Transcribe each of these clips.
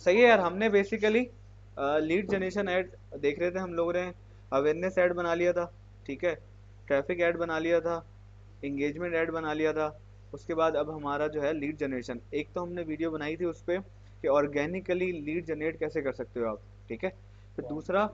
सही है यार। हमने बेसिकली लीड जनरेशन ऐड देख रहे थे हम लोग ने, अवेयरनेस ऐड बना लिया था, ठीक है, ट्रैफिक ऐड बना लिया था, इंगेजमेंट ऐड बना लिया था। उसके बाद अब हमारा जो है लीड जनरेशन, एक तो हमने वीडियो बनाई थी उस पर कि ऑर्गेनिकली लीड जनरेट कैसे कर सकते हो आप, ठीक है। फिर दूसरा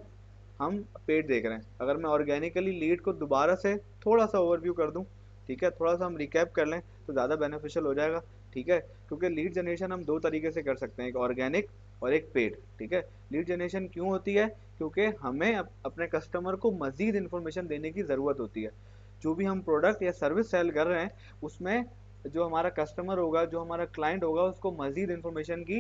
हम पेड देख रहे हैं। अगर मैं ऑर्गेनिकली लीड को दोबारा से थोड़ा सा ओवरव्यू कर दूं, ठीक है, थोड़ा सा हम रिकैप कर लें तो ज़्यादा बेनिफिशियल हो जाएगा, ठीक है। क्योंकि लीड जनरेशन हम दो तरीके से कर सकते हैं, एक ऑर्गेनिक और एक पेड, ठीक है। लीड जनरेशन क्यों होती है? क्योंकि हमें अपने कस्टमर को मज़ीद इन्फॉर्मेशन देने की ज़रूरत होती है। जो भी हम प्रोडक्ट या सर्विस सेल कर रहे हैं उसमें जो हमारा कस्टमर होगा, जो हमारा क्लाइंट होगा, उसको मज़ीद इन्फॉर्मेशन की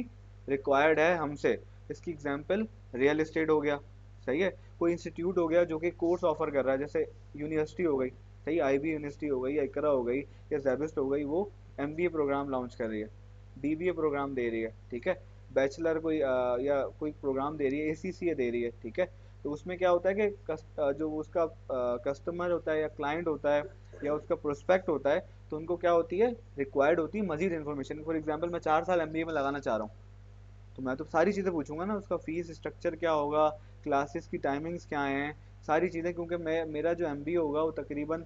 रिक्वायर्ड है हमसे। इसकी एग्जांपल रियल एस्टेट हो गया, सही है। कोई इंस्टीट्यूट हो गया जो कि कोर्स ऑफर कर रहा है, जैसे यूनिवर्सिटी हो गई, सही, आईबी यूनिवर्सिटी हो गई, या इकरा हो गई, या जेबिस्ट हो गई, वो एमबीए प्रोग्राम लॉन्च कर रही है, बीबीए प्रोग्राम दे रही है, ठीक है, बैचलर कोई या कोई प्रोग्राम दे रही है, एसीसीए दे रही है, ठीक है। तो उसमें क्या होता है कि जो उसका कस्टमर होता है या क्लाइंट होता है या उसका प्रोस्पेक्ट होता है, तो उनको क्या होती है, रिक्वायर्ड होती है मजीद इन्फॉर्मेशन। फॉर एग्जाम्पल मैं 4 साल एमबीए में लगाना चाह रहा हूँ, तो मैं तो सारी चीज़ें पूछूंगा ना, उसका फीस स्ट्रक्चर क्या होगा, क्लासेस की टाइमिंग्स क्या हैं, सारी चीज़ें। क्योंकि मैं, मेरा जो एमबीए होगा वो तकरीबन,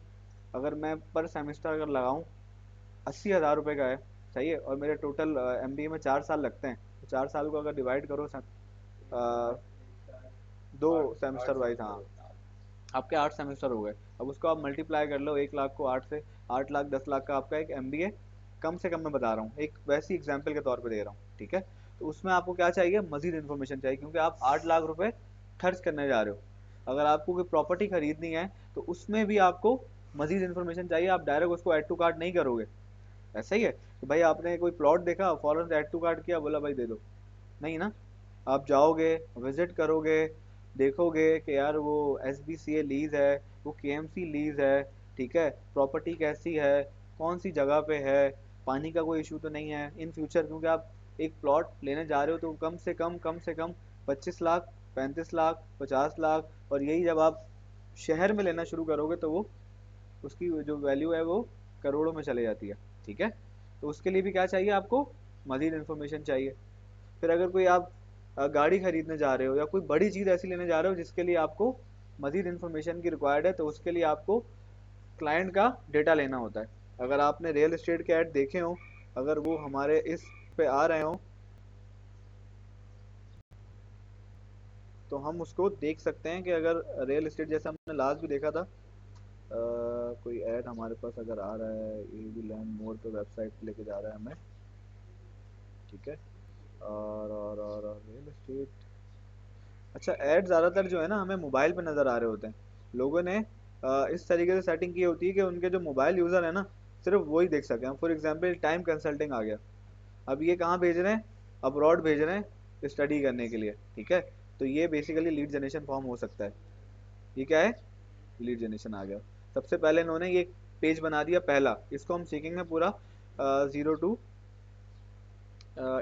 अगर मैं पर सेमेस्टर अगर लगाऊं, 80,000 रुपये का है, सही है। और मेरे टोटल एमबीए में 4 साल लगते हैं, तो 4 साल को अगर डिवाइड करो दो सेमेस्टर वाइज, हाँ, आपके 8 सेमेस्टर हो गए। अब उसको आप मल्टीप्लाई कर लो 1 लाख को 8 से, 8 लाख 10 लाख का आपका एक एमबीए कम से कम मैं बता रहा हूँ, एक वैसी एग्जाम्पल के तौर पे दे रहा हूँ, ठीक है। तो उसमें आपको क्या चाहिए, मजीद इन्फॉर्मेशन चाहिए, क्योंकि आप 8 लाख रुपए खर्च करने जा रहे हो। अगर आपको कोई प्रॉपर्टी खरीदनी है तो उसमें भी आपको मजीद इन्फॉर्मेशन चाहिए। आप डायरेक्ट उसको ऐड टू कार्ट नहीं करोगे, ऐसा ही है कि भाई आपने कोई प्लॉट देखा, फौरन से ऐड टू कार्ट किया, बोला भाई दे दो, नहीं ना। आप जाओगे, विजिट करोगे, देखोगे कि यार वो एस बी सी ए लीज है, वो के एम सी लीज है, ठीक है, प्रॉपर्टी कैसी है, कौन सी जगह पे है, पानी का कोई इशू तो नहीं है इन फ्यूचर। क्योंकि आप एक प्लॉट लेने जा रहे हो तो कम से कम 25 लाख, 35 लाख, 50 लाख, और यही जब आप शहर में लेना शुरू करोगे तो वो, उसकी जो वैल्यू है वो करोड़ों में चले जाती है, ठीक है। तो उसके लिए भी क्या चाहिए आपको, मजीद इन्फॉर्मेशन चाहिए। फिर अगर कोई आप गाड़ी खरीदने जा रहे हो या कोई बड़ी चीज़ ऐसी लेने जा रहे हो जिसके लिए आपको मजीद इन्फॉर्मेशन की रिक्वायर्ड है, तो उसके लिए आपको क्लाइंट का डेटा लेना होता है। अगर आपने रियल एस्टेट के ऐड देखे हो, अगर वो हमारे इस पे आ रहे हो, तो हम उसको देख सकते हैं कि अगर रियल एस्टेट जैसे हमने लास्ट भी देखा था, कोई ऐड हमारे पास अगर आ रहा है, ये भी लैंड मोर पे वेबसाइट पे लेके जा रहा है हमें, ठीक है। और रियल एस्टेट, अच्छा, ऐड ज़्यादातर जो है ना हमें मोबाइल पे नज़र आ रहे होते हैं। लोगों ने इस तरीके से सेटिंग की होती है कि उनके जो मोबाइल यूज़र है ना, सिर्फ वही देख सकें। फॉर एग्जांपल टाइम कंसल्टिंग आ गया, अब ये कहाँ भेज रहे हैं, अब्रॉड भेज रहे हैं स्टडी करने के लिए, ठीक है। तो ये बेसिकली लीड जनरेशन फॉर्म हो सकता है। ये क्या है, लीड जनरेशन आ गया। सबसे पहले इन्होंने ये पेज बना दिया पहला, इसको हम सीखेंगे पूरा 0 to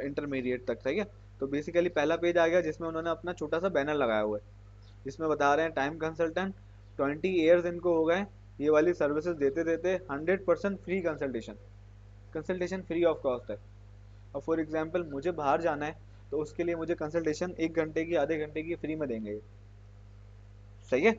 इंटरमीडिएट तक, सही है। तो बेसिकली पहला पेज आ गया जिसमें उन्होंने अपना छोटा सा बैनर लगाया हुआ है, जिसमें बता रहे हैं टाइम कंसल्टेंट 20 ईयर्स इनको हो गए ये वाली सर्विसेज देते देते, 100% free consultation, consultation free of cost है। अब फॉर एग्जांपल मुझे बाहर जाना है, तो उसके लिए मुझे कंसल्टेशन 1 घंटे की, आधे घंटे की फ्री में देंगे, सही है।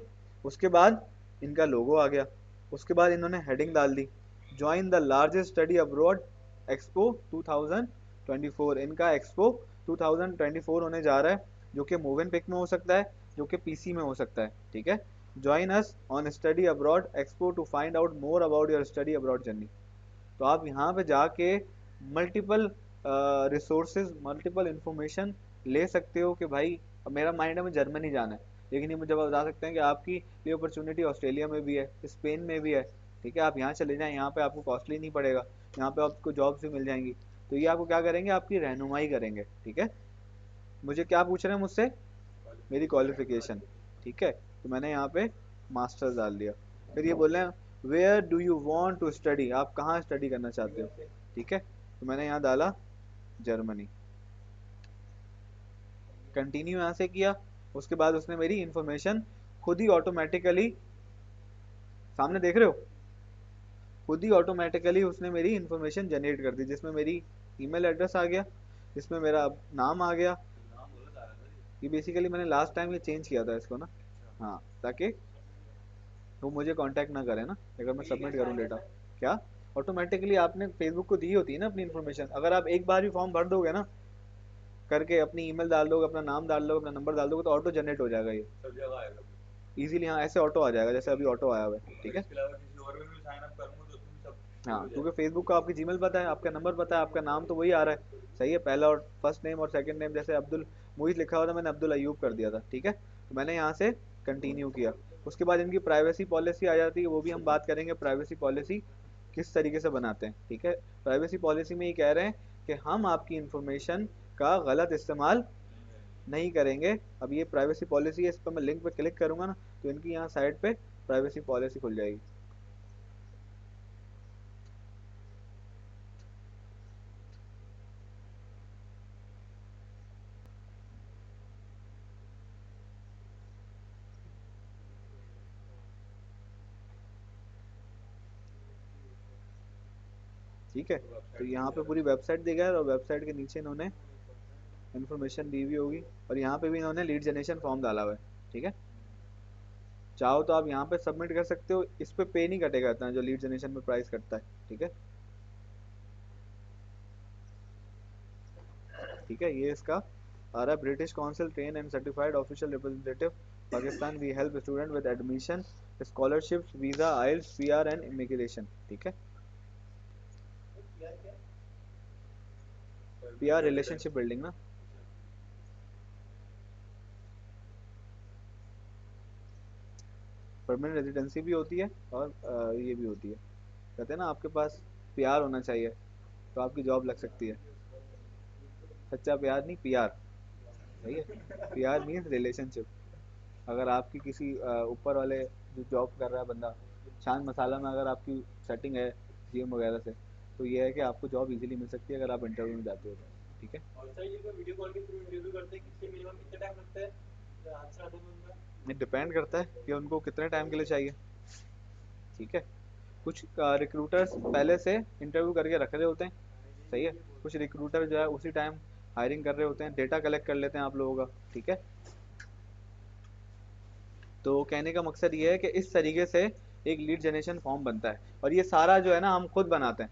उसके बाद इनका लोगो आ गया, उसके बाद इन्होंने हेडिंग डाल दी, join the largest study abroad expo 2024। इनका एक्सपो 2024 होने जा रहा है, जो कि मूव पिक में हो सकता है, जो कि पीसी में हो सकता है, ठीक है। Join us on study abroad expo to find out more about your study abroad journey. तो आप यहाँ पे जाके मल्टीपल रिसोर्सेज, मल्टीपल इंफॉर्मेशन ले सकते हो कि भाई अब मेरा माइंड है, मैं जर्मनी जाना है, लेकिन ये मुझे बता सकते हैं कि आपकी ये अपॉर्चुनिटी ऑस्ट्रेलिया में भी है, स्पेन में भी है, ठीक है। आप यहाँ चले जाएं, यहाँ पे आपको कॉस्टली नहीं पड़ेगा, यहाँ पे आपको जॉब्स भी मिल जाएंगी। तो ये आपको क्या करेंगे, आपकी रहनुमाई करेंगे, ठीक है। मुझे क्या पूछ रहे हैं मुझसे, मेरी क्वालिफिकेशन, ठीक है। तो मैंने यहाँ पे मास्टर्स डाल दिया। फिर ये बोल रहे हैं where do you want to study, आप कहाँ स्टडी करना चाहते हो, ठीक है। तो मैंने यहाँ डाला जर्मनी, कंटिन्यू यहाँ से किया। उसके बाद उसने मेरी इंफॉर्मेशन खुद ही ऑटोमेटिकली, सामने देख रहे हो, खुद ही ऑटोमेटिकली उसने मेरी इंफॉर्मेशन जनरेट कर दी, जिसमें मेरी ईमेल एड्रेस आ गया, इसमें मेरा अब नाम आ गया। ये बेसिकली मैंने लास्ट टाइम ये चेंज किया था इसको ना। हाँ, ताकि वो मुझे कांटेक्ट ना करे ना अगर मैं सबमिट करूँ डेटा। क्या? ऑटोमेटिकली आपने फेसबुक को दी होती है ना अपनी इन्फॉर्मेशन, अगर आप एक बार भी फॉर्म भर दोगे ना करके, अपनी ईमेल डाल दोगे, अपना नाम डाल दोगे, अपना नंबर डाल दोगे, तो ऑटो जनरेट हो जाएगा ये सब जगह आएगा इजीली। हाँ, ऐसे ऑटो आ जाएगा जैसे अभी ऑटो आया हुआ है, ठीक है। इसके अलावा किसी और में भी साइन अप करूंगा तो उसमें भी सब हाँ, क्योंकि फेसबुक का आपकी जीमेल पता है, आपका नंबर पता है, आपका नाम तो वही आ रहा है, सही है। पहला और फर्स्ट नेम और सेकंड नेम, जैसे अब्दुल मुइज लिखा हुआ था, मैंने अब्दुल अयूब कर दिया था, ठीक है। तो मैंने यहाँ से कंटिन्यू किया। उसके बाद इनकी प्राइवेसी पॉलिसी आ जाती है, वो भी हम बात करेंगे प्राइवेसी पॉलिसी किस तरीके से बनाते हैं, ठीक है। प्राइवेसी पॉलिसी में ये कह रहे हैं कि हम आपकी इंफॉर्मेशन का गलत इस्तेमाल नहीं करेंगे। अब ये प्राइवेसी पॉलिसी है, इस पर मैं लिंक पे क्लिक करूंगा ना तो इनकी यहाँ साइड पे प्राइवेसी पॉलिसी खुल जाएगी। ठीक है, तो यहाँ पे पूरी वेबसाइट दी गई है और वेबसाइट के नीचे इन्होंने इन्फॉर्मेशन दी हुई होगी, और यहाँ पे भी इन्होंने लीड जनरेशन फॉर्म डाला हुआ है, ठीक है। चाहो तो आप यहाँ पे सबमिट कर सकते हो, इस पे पे नहीं कटेगा इतना जो लीड जनरेशन में प्राइस कटता है, ठीक है। ठीक है, ये इसका आ रहा है, British Council train and certified official representative Pakistan, we help student with admission, scholarships, visa, IELTS, PR and immigration, ठीक है। पीआर रिलेशनशिप बिल्डिंग ना। परमानेंट रेजिडेंसी भी होती है और ये भी होती है, कहते हैं ना आपके पास पीआर होना चाहिए तो आपकी जॉब लग सकती है। सच्चा प्यार नहीं, पीआर, सही है। PR means relationship. अगर आपकी किसी ऊपर वाले जो जॉब कर रहा है बंदा, शान मसाला में अगर आपकी सेटिंग है जीएम वगैरह से, तो ये है कि आपको जॉब इजीली मिल सकती है अगर आप इंटरव्यू में जाते हो तो, ठीक है। और सर ये जो वीडियो कॉल के थ्रू इंटरव्यू करते हैं, कितने मिनिमम कितना टाइम लगता है आंसर आने में उनका? ये डिपेंड करता है कि उनको कितने टाइम के लिए चाहिए, ठीक है। कुछ रिक्रूटर्स पहले से इंटरव्यू करके रख रहे होते हैं, सही है। कुछ रिक्रूटर जो है उसी टाइम हायरिंग कर रहे होते हैं, डेटा कलेक्ट कर लेते हैं आप लोगों का, ठीक है। तो कहने का मकसद ये है कि इस तरीके से एक लीड जनरेशन फॉर्म बनता है, और ये सारा जो है ना हम खुद बनाते हैं,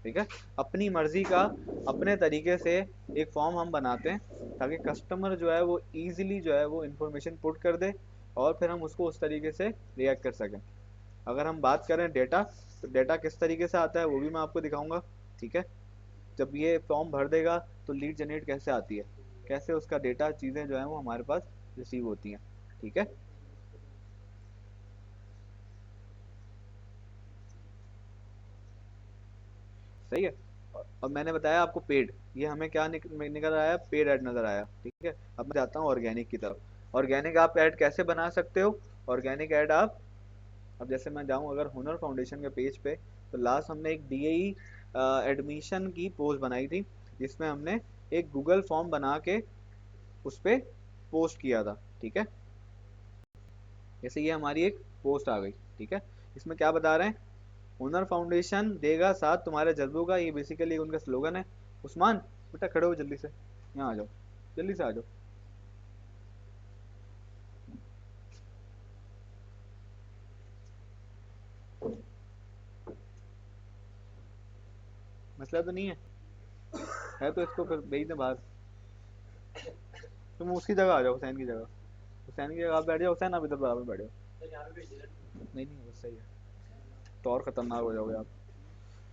ठीक है। अपनी मर्जी का अपने तरीके से एक फॉर्म हम बनाते हैं ताकि कस्टमर जो है वो इजीली जो है वो इन्फॉर्मेशन पुट कर दे, और फिर हम उसको उस तरीके से रिएक्ट कर सकें। अगर हम बात करें डेटा, तो डेटा किस तरीके से आता है वो भी मैं आपको दिखाऊंगा, ठीक है। जब ये फॉर्म भर देगा तो लीड जनरेट कैसे आती है, कैसे उसका डेटा चीज़ें जो है वो हमारे पास रिसीव होती हैं, ठीक है। सही है। अब मैंने बताया आपको पेड, ये हमें क्या निकल आया, पेड ऐड नज़र आया, ठीक है। अब मैं जाता हूँ ऑर्गेनिक की तरफ। ऑर्गेनिक आप ऐड कैसे बना सकते हो? ऑर्गेनिक ऐड आप, अब जैसे मैं जाऊँ अगर हुनर फाउंडेशन के पेज पे, तो लास्ट हमने एक डीएई एडमिशन की पोस्ट बनाई थी, जिसमें हमने एक गूगल फॉर्म बना के उस पर पोस्ट किया था, ठीक है। जैसे ये हमारी एक पोस्ट आ गई, ठीक है। इसमें क्या बता रहे हैं? हुनर फाउंडेशन देगा साथ तुम्हारे जज्बों का, ये बेसिकली उनका स्लोगन है। उस्मान, बेटा खड़े हो जल्दी से, यहाँ आ जाओ, जल्दी से आ जाओ। मसला तो नहीं है तो इसको फिर भेज दें बाहर। तुम उसकी जगह आ जाओ, हुसैन की जगह। हुसैन की जगह आप बैठ जाओ, हुसैन आप इधर बराबर बैठ जाओ। नहीं नहीं, बस सही है, तो और खतरनाक हो जाओगे आप,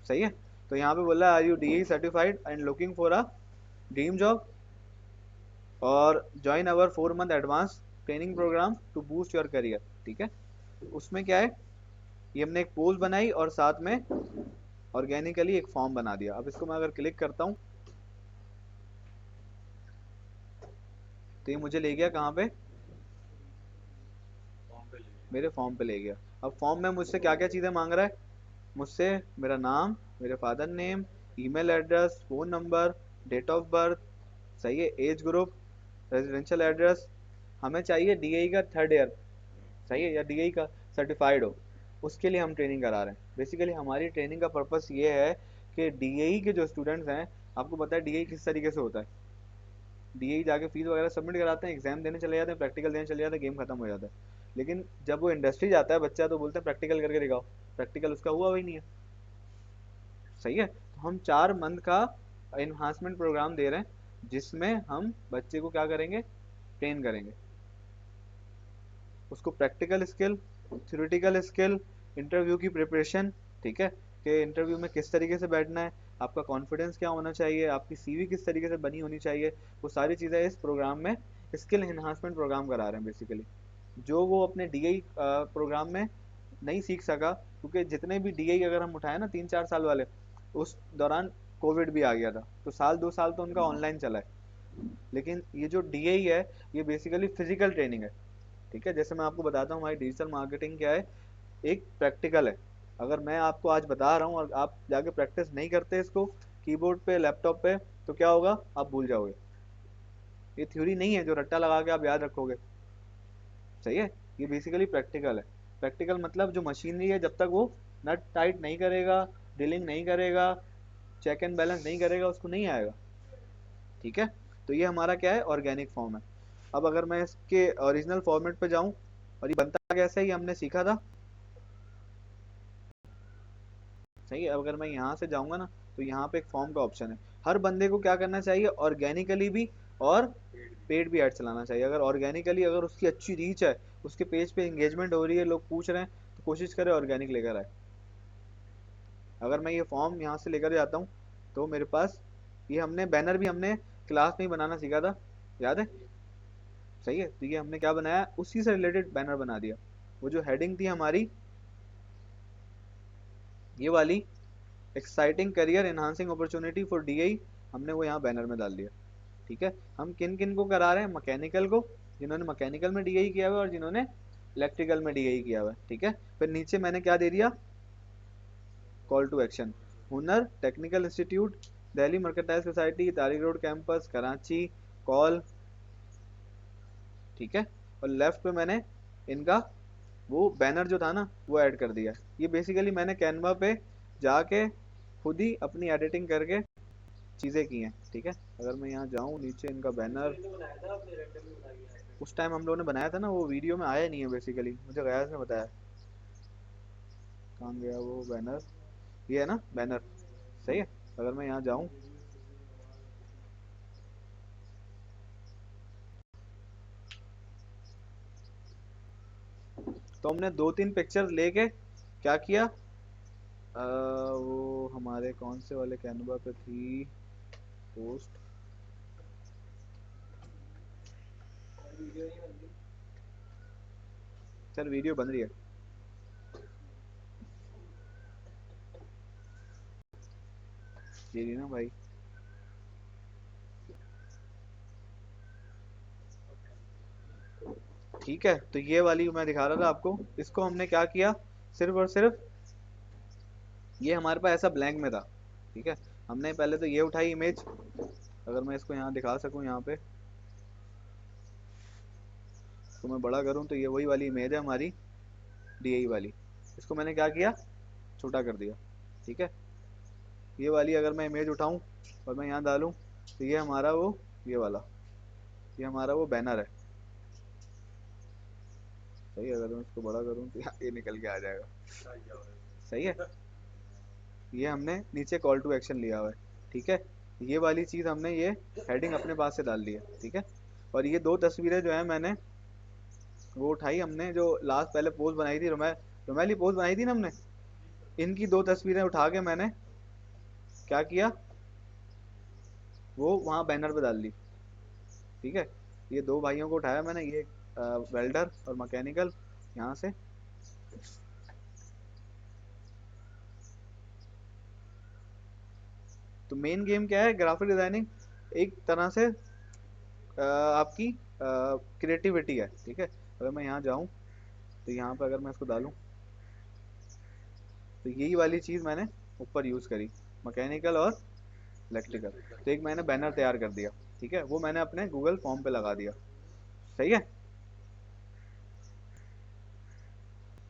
सही है। तो यहाँ पे बोला are you D certified and looking for a dream job, और join our 4 month advance training programme to boost your career, ठीक है। उसमें क्या है, ये हमने एक पोस्ट बनाई और साथ में ऑर्गेनिकली एक फॉर्म बना दिया। अब इसको मैं अगर क्लिक करता हूँ तो ये मुझे ले गया कहाँ पे, मेरे फॉर्म पे ले गया। अब फॉर्म में मुझसे क्या क्या चीज़ें मांग रहा है? मुझसे मेरा नाम, मेरे father name, email address, phone number, date of birth, सही है, एज ग्रुप, रेजिडेंशियल एड्रेस। हमें चाहिए डीएई का 3rd ईयर, सही है, या डीएई का सर्टिफाइड हो। उसके लिए हम ट्रेनिंग करा रहे हैं। बेसिकली हमारी ट्रेनिंग का पर्पस ये है कि डीएई के जो स्टूडेंट्स हैं आपको पता है डीआई किस तरीके से होता है, डीआई जाके फीस वगैरह सबमिट कराते हैं, एग्जाम देने चले जाते हैं, प्रैक्टिकल देने चले जाते हैं, गेम खत्म हो जाता है। लेकिन जब वो इंडस्ट्री जाता है बच्चा तो बोलते हैं प्रैक्टिकल करके दिखाओ, प्रैक्टिकल उसका हुआ ही नहीं है। सही है, तो हम 4 मंथ का इन्हांसमेंट प्रोग्राम दे रहे हैं जिसमें हम बच्चे को क्या करेंगे, ट्रेन करेंगे, उसको practical skill, theoretical skill, interview की प्रिपरेशन, ठीक है, कि इंटरव्यू में किस तरीके से बैठना है, आपका कॉन्फिडेंस क्या होना चाहिए, आपकी सीवी किस तरीके से बनी होनी चाहिए, वो सारी चीज़ें इस प्रोग्राम में स्किल एनहांसमेंट प्रोग्राम करा रहे हैं बेसिकली, जो वो अपने डीआई प्रोग्राम में नहीं सीख सका। क्योंकि जितने भी डीआई अगर हम उठाए ना 3-4 साल वाले, उस दौरान कोविड भी आ गया था, तो साल 2 साल तो उनका ऑनलाइन चला है। लेकिन ये जो डीआई है ये बेसिकली फिजिकल ट्रेनिंग है, ठीक है। जैसे मैं आपको बताता हूँ हमारी डिजिटल मार्केटिंग क्या है, एक प्रैक्टिकल है। अगर मैं आपको आज बता रहा हूँ और आप जाके प्रैक्टिस नहीं करते इसको कीबोर्ड पे लैपटॉप पे, तो क्या होगा, आप भूल जाओगे। ये थ्योरी नहीं है जो रट्टा लगा के आप याद रखोगे। सही है, ये बेसिकली प्रैक्टिकल है। प्रैक्टिकल मतलब जो मशीनरी है जब तक वो नट टाइट नहीं करेगा, ड्रिलिंग नहीं करेगा, चेक एंड बैलेंस नहीं करेगा, उसको नहीं आएगा, ठीक है। तो ये हमारा क्या है, ऑर्गेनिक फॉर्म है। अब अगर मैं इसके ओरिजिनल फॉर्मेट पे जाऊं, और ये बनता कैसे है ये हमने सीखा था। सही है, अब अगर मैं यहाँ से जाऊंगा ना, तो यहाँ पे एक फॉर्म का ऑप्शन है। हर बंदे को क्या करना चाहिए, ऑर्गेनिकली भी और पेड भी ऐड चलाना चाहिए। अगर ऑर्गेनिकली अगर उसकी अच्छी रीच है, उसके पेज पे एंगेजमेंट हो रही है, लोग पूछ रहे हैं, तो कोशिश करें ऑर्गेनिक लेकर आए। अगर मैं ये फॉर्म यहाँ से लेकर जाता हूँ, तो मेरे पास ये हमने बैनर भी हमने क्लास में ही बनाना सीखा था, याद है। सही है, तो ये हमने क्या बनाया, उसी से रिलेटेड बैनर बना दिया। वो जो हेडिंग थी हमारी ये वाली, exciting career enhancing opportunity for DI, हमने वो यहाँ बैनर में डाल दिया, ठीक है। हम किन किन को करा रहे हैं, मैकेनिकल को, जिन्होंने मैकेनिकल में डीआई किया हुआ है और जिन्होंने इलेक्ट्रिकल में डीआई किया हुआ है, ठीक है। फिर नीचे मैंने क्या दे दिया, कॉल टू एक्शन, हुनर technical institute, Delhi mercantile society, Tariq road campus, Karachi, call, ठीक है। और लेफ्ट पे मैंने इनका वो बैनर जो था ना वो ऐड कर दिया। ये बेसिकली मैंने कैनवा पे जाके खुद ही अपनी एडिटिंग करके चीज़ें की हैं, ठीक है। अगर मैं यहाँ जाऊँ नीचे इनका बैनर, उस टाइम हम लोगों ने बनाया था ना, वो वीडियो में आया नहीं है बेसिकली, मुझे गयास ने बताया। कहाँ गया वो बैनर, ये है ना बैनर। सही है, अगर मैं यहाँ जाऊँ, तो हमने 2-3 पिक्चर लेके क्या किया, वो हमारे कौन से वाले कैनवा पे थी पोस्ट, चल वीडियो बन रही है, ये रही ना भाई, ठीक है। तो ये वाली मैं दिखा रहा था आपको, इसको हमने क्या किया, सिर्फ और सिर्फ ये हमारे पास ऐसा ब्लैंक में था, ठीक है। हमने पहले तो ये उठाई इमेज, अगर मैं इसको यहाँ दिखा सकूँ, यहाँ पे तो मैं बड़ा करूँ तो ये वही वाली इमेज है हमारी डीआई वाली। इसको मैंने क्या किया, छोटा कर दिया, ठीक है। ये वाली अगर मैं इमेज उठाऊँ और मैं यहाँ डालूँ, तो ये हमारा वो, ये वाला, ये हमारा वो बैनर है। सही है, अगर मैं इसको बड़ा करूँ तो ये निकल के आ जाएगा। सही है, ये हमने नीचे कॉल टू एक्शन लिया हुआ है, ठीक है। ये वाली चीज़ हमने ये हेडिंग अपने पास से डाल दी है, ठीक है। और ये 2 तस्वीरें जो है मैंने वो उठाई, हमने जो लास्ट पहले पोज बनाई थी, रोमैली पोज बनाई थी ना हमने, इनकी 2 तस्वीरें उठा के मैंने क्या किया, वो वहाँ बैनर पे डाल दी, ठीक है। ये 2 भाइयों को उठाया मैंने, ये वेल्डर और मैकेनिकल, यहाँ से। तो मेन गेम क्या है, ग्राफिक डिजाइनिंग एक तरह से आपकी क्रिएटिविटी है, ठीक है। अगर मैं यहाँ जाऊँ, तो यहाँ पे अगर मैं इसको डालूँ, तो यही वाली चीज़ मैंने ऊपर यूज़ करी, मैकेनिकल और इलेक्ट्रिकल। तो एक मैंने बैनर तैयार कर दिया, ठीक है, वो मैंने अपने गूगल फॉर्म पे लगा दिया। सही है,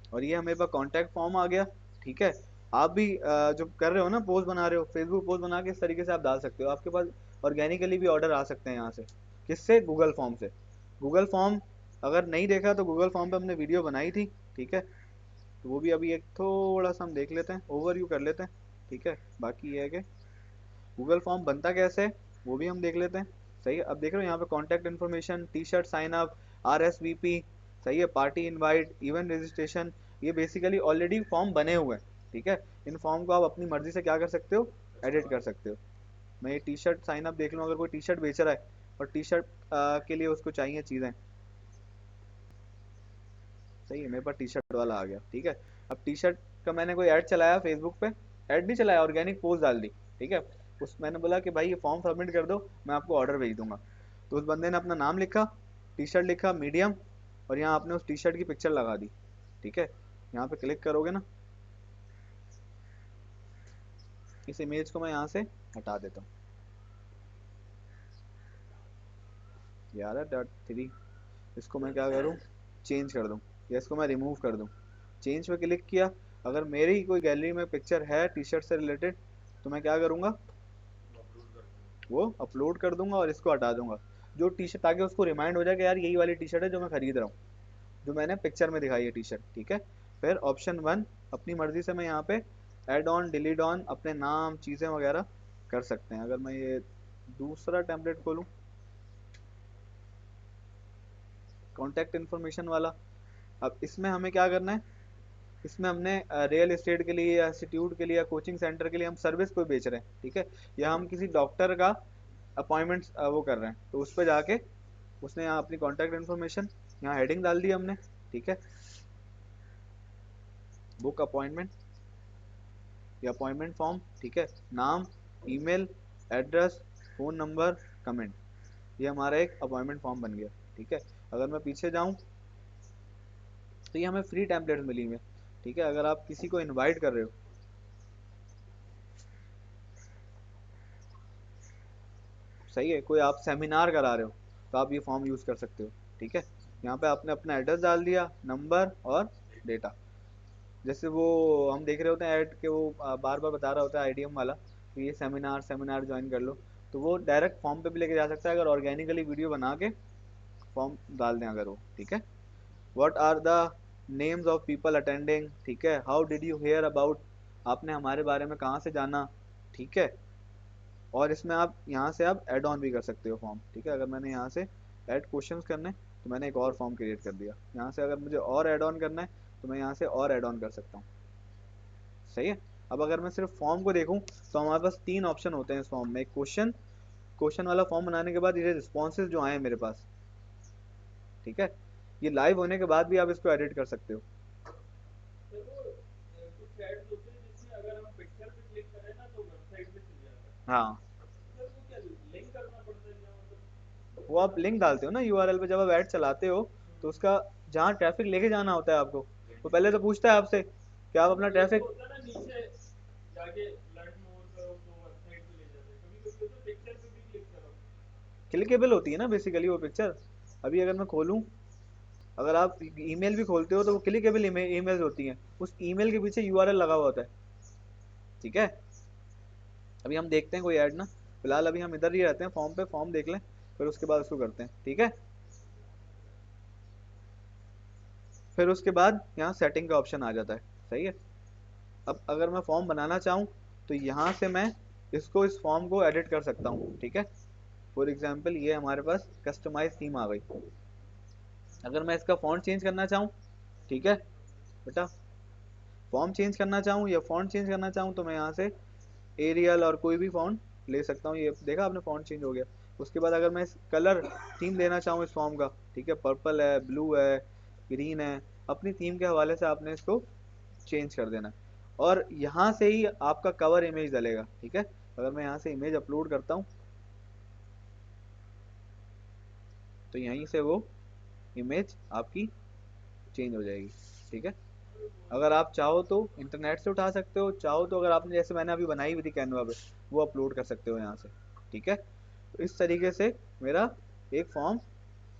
और ये हमें पास कॉन्टैक्ट फॉर्म आ गया, ठीक है। आप भी जो कर रहे हो ना, पोस्ट बना रहे हो, फेसबुक पोस्ट बना के इस तरीके से आप डाल सकते हो, आपके पास ऑर्गेनिकली भी ऑर्डर आ सकते हैं यहाँ से। किससे? गूगल फॉर्म से। गूगल फॉर्म अगर नहीं देखा तो गूगल फॉर्म पे हमने वीडियो बनाई थी, ठीक है, तो वो भी अभी एक थोड़ा सा हम देख लेते हैं, ओवरव्यू कर लेते हैं, ठीक है। बाकी ये है कि गूगल फॉर्म बनता कैसे है वो भी हम देख लेते हैं। सही है, अब देख रहे हो यहाँ पे contact information, T shirt sign up, RSVP, सही है, पार्टी इनवाइट, इवेंट रजिस्ट्रेशन, ये बेसिकली ऑलरेडी फॉर्म बने हुए हैं, ठीक है। इन फॉर्म को आप अपनी मर्जी से क्या कर सकते हो? एडिट कर सकते हो। मैं ये टी शर्ट साइन अप देख लूँ, अगर कोई टी शर्ट बेच रहा है और टी शर्ट के लिए उसको चाहिए चीज़ें, सही है, मेरे पास टी शर्ट वाला आ गया, ठीक है। अब टी शर्ट का मैंने कोई ऐड चलाया फेसबुक पे, ऐड नहीं चलाया, ऑर्गेनिक पोस्ट डाल दी, ठीक है। उस मैंने बोला कि भाई ये फॉर्म सबमिट कर दो, मैं आपको ऑर्डर भेज दूंगा। तो उस बंदे ने अपना नाम लिखा, टी शर्ट लिखा मीडियम, और यहाँ आपने उस टी शर्ट की पिक्चर लगा दी, ठीक है। यहाँ पे क्लिक करोगे ना, इस इमेज को मैं यहाँ से हटा देता हूँ, 11.3, इसको मैं क्या करूँ? चेंज कर दूँ, या इसको मैं रिमूव कर दूँ। चेंज पे क्लिक किया, अगर मेरी कोई गैलरी में पिक्चर है टी शर्ट से रिलेटेड तो मैं क्या करूँगा? वो अपलोड कर दूंगा और इसको हटा दूंगा, जो टी शर्ट, ताकि उसको रिमाइंड हो जाए कि यार यही वाली टी शर्ट है जो मैं खरीद रहा हूँ, जो मैंने पिक्चर में दिखाई है टी शर्ट, ठीक है। फिर ऑप्शन 1, अपनी मर्जी से मैं यहाँ पे ऐड ऑन डिलीट ऑन अपने नाम चीज़ें वगैरह कर सकते हैं। अगर मैं ये दूसरा टेम्पलेट खोलूँ, कॉन्टैक्ट इन्फॉर्मेशन वाला, अब इसमें हमें क्या करना है? इसमें हमने रियल एस्टेट के लिए या इंस्टीट्यूट के लिए या कोचिंग सेंटर के लिए हम सर्विस कोई बेच रहे हैं, ठीक है, या हम किसी डॉक्टर का अपॉइंटमेंट वो कर रहे हैं, तो उस पर जाके उसने यहाँ अपनी कॉन्टैक्ट इन्फॉर्मेशन, यहाँ हेडिंग डाल दी हमने, ठीक है, बुक अपॉइंटमेंट या अपॉइंटमेंट फॉर्म, ठीक है, नाम, email, address, phone number, comment, ये हमारा एक अपॉइंटमेंट फॉर्म बन गया, ठीक है। अगर मैं पीछे जाऊँ तो ये हमें फ्री टेम्पलेट मिली हुई है, ठीक है। अगर आप किसी को इनवाइट कर रहे हो, सही है, कोई आप सेमिनार करा रहे हो, तो आप ये फॉर्म यूज़ कर सकते हो, ठीक है। यहाँ पे आपने अपना एड्रेस डाल दिया, नंबर और डेटा, जैसे वो हम देख रहे होते हैं ऐड के, वो बार बार बता रहा होता है आईडीएम वाला कि ये सेमिनार सेमिनार ज्वाइन कर लो, तो वो डायरेक्ट फॉर्म पे भी लेके जा सकता है अगर ऑर्गेनिकली वीडियो बना के फॉर्म डाल दें अगर वो, ठीक है। What are the names of people attending, ठीक है, how did you hear about, आपने हमारे बारे में कहाँ से जाना, ठीक है। और इसमें आप यहाँ से आप ऐड ऑन भी कर सकते हो फॉर्म, ठीक है। अगर मैंने यहाँ से ऐड क्वेश्चंस करने, तो मैंने एक और फॉर्म क्रिएट कर दिया। यहाँ से अगर मुझे और ऐड ऑन करना है तो मैं यहाँ से और ऐड ऑन कर सकता हूँ, सही है। अब अगर मैं सिर्फ फॉर्म को देखूँ तो हमारे पास 3 ऑप्शन होते हैं इस फॉर्म में। एक क्वेश्चन, क्वेश्चन वाला फॉर्म बनाने के बाद ये रिस्पॉन्सेज जो आए हैं मेरे पास, ठीक है, ये लाइव होने के बाद भी आप इसको एडिट कर सकते हो। हाँ, वो आप लिंक डालते हो ना यूआरएल पे, जब आप ऐड चलाते हो तो उसका जहाँ ट्रैफिक लेके जाना होता है आपको, वो पहले तो पूछता है आपसे कि आप अपना ट्रैफिक क्लिकेबल होती है ना बेसिकली वो पिक्चर। अभी अगर मैं खोलूँ, अगर आप ईमेल भी खोलते हो तो वो क्लिकेबल ईमेल्स होती हैं, उस ईमेल के पीछे यूआरएल लगा हुआ होता है, ठीक है। अभी हम देखते हैं कोई ऐड ना, फिलहाल अभी हम इधर ही रहते हैं फॉर्म पे, फॉर्म देख लें फिर उसके बाद उसको करते हैं, ठीक है। फिर उसके बाद यहाँ सेटिंग का ऑप्शन आ जाता है, सही है। अब अगर मैं फॉर्म बनाना चाहूँ तो यहाँ से मैं इसको, इस फॉर्म को एडिट कर सकता हूँ, ठीक है। फॉर एग्जाम्पल ये हमारे पास कस्टमाइज थीम आ गई। अगर मैं इसका फॉन्ट चेंज करना चाहूँ, ठीक है बेटा, फॉर्म चेंज करना चाहूँ या फॉन्ट चेंज करना चाहूँ तो मैं यहाँ से एरियल और कोई भी फॉन्ट ले सकता हूँ। ये देखा आपने, फॉन्ट चेंज हो गया। उसके बाद अगर मैं इस कलर थीम देना चाहूँ इस फॉर्म का, ठीक है, पर्पल है, ब्लू है, ग्रीन है, अपनी थीम के हवाले से आपने इसको चेंज कर देना है। और यहाँ से ही आपका कवर इमेज डलेगा, ठीक है। अगर मैं यहाँ से इमेज अपलोड करता हूँ तो यहीं से वो इमेज आपकी चेंज हो जाएगी, ठीक है। अगर आप चाहो तो इंटरनेट से उठा सकते हो, चाहो तो अगर आपने, जैसे मैंने अभी बनाई हुई थी कैनवा पे, वो अपलोड कर सकते हो यहाँ से, ठीक है। तो इस तरीके से मेरा एक फॉर्म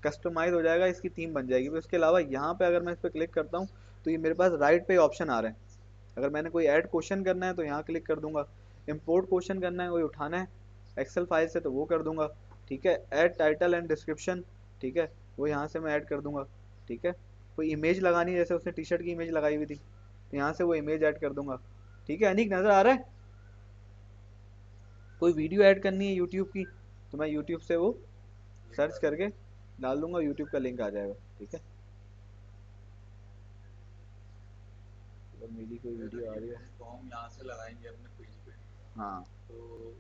कस्टमाइज हो जाएगा, इसकी थीम बन जाएगी। फिर उसके अलावा यहाँ पे अगर मैं इस पर क्लिक करता हूँ तो ये मेरे पास राइट पे ऑप्शन आ रहे हैं, अगर मैंने कोई ऐड क्वेश्चन करना है तो यहाँ क्लिक कर दूंगा, इंपोर्ट क्वेश्चन करना है, कोई उठाना है एक्सेल फाइल से तो वो कर दूंगा, ठीक है। ऐड टाइटल एंड डिस्क्रिप्शन, ठीक है, वो यहाँ से मैं ऐड कर दूंगा, ठीक है। कोई इमेज लगानी है, जैसे उसने टी शर्ट की इमेज लगाई हुई थी तो यहाँ से वो इमेज ऐड कर दूंगा, ठीक है। अनीक नज़र आ रहा है? कोई वीडियो ऐड करनी है यूट्यूब की तो मैं यूट्यूब से वो सर्च करके डाल दूंगा, यूट्यूब का लिंक आ जाएगा, ठीक है। अगर मेरी कोई वीडियो आ रही है, फॉर्म यहाँ से लगाएंगे अपने पेज पे, हाँ तो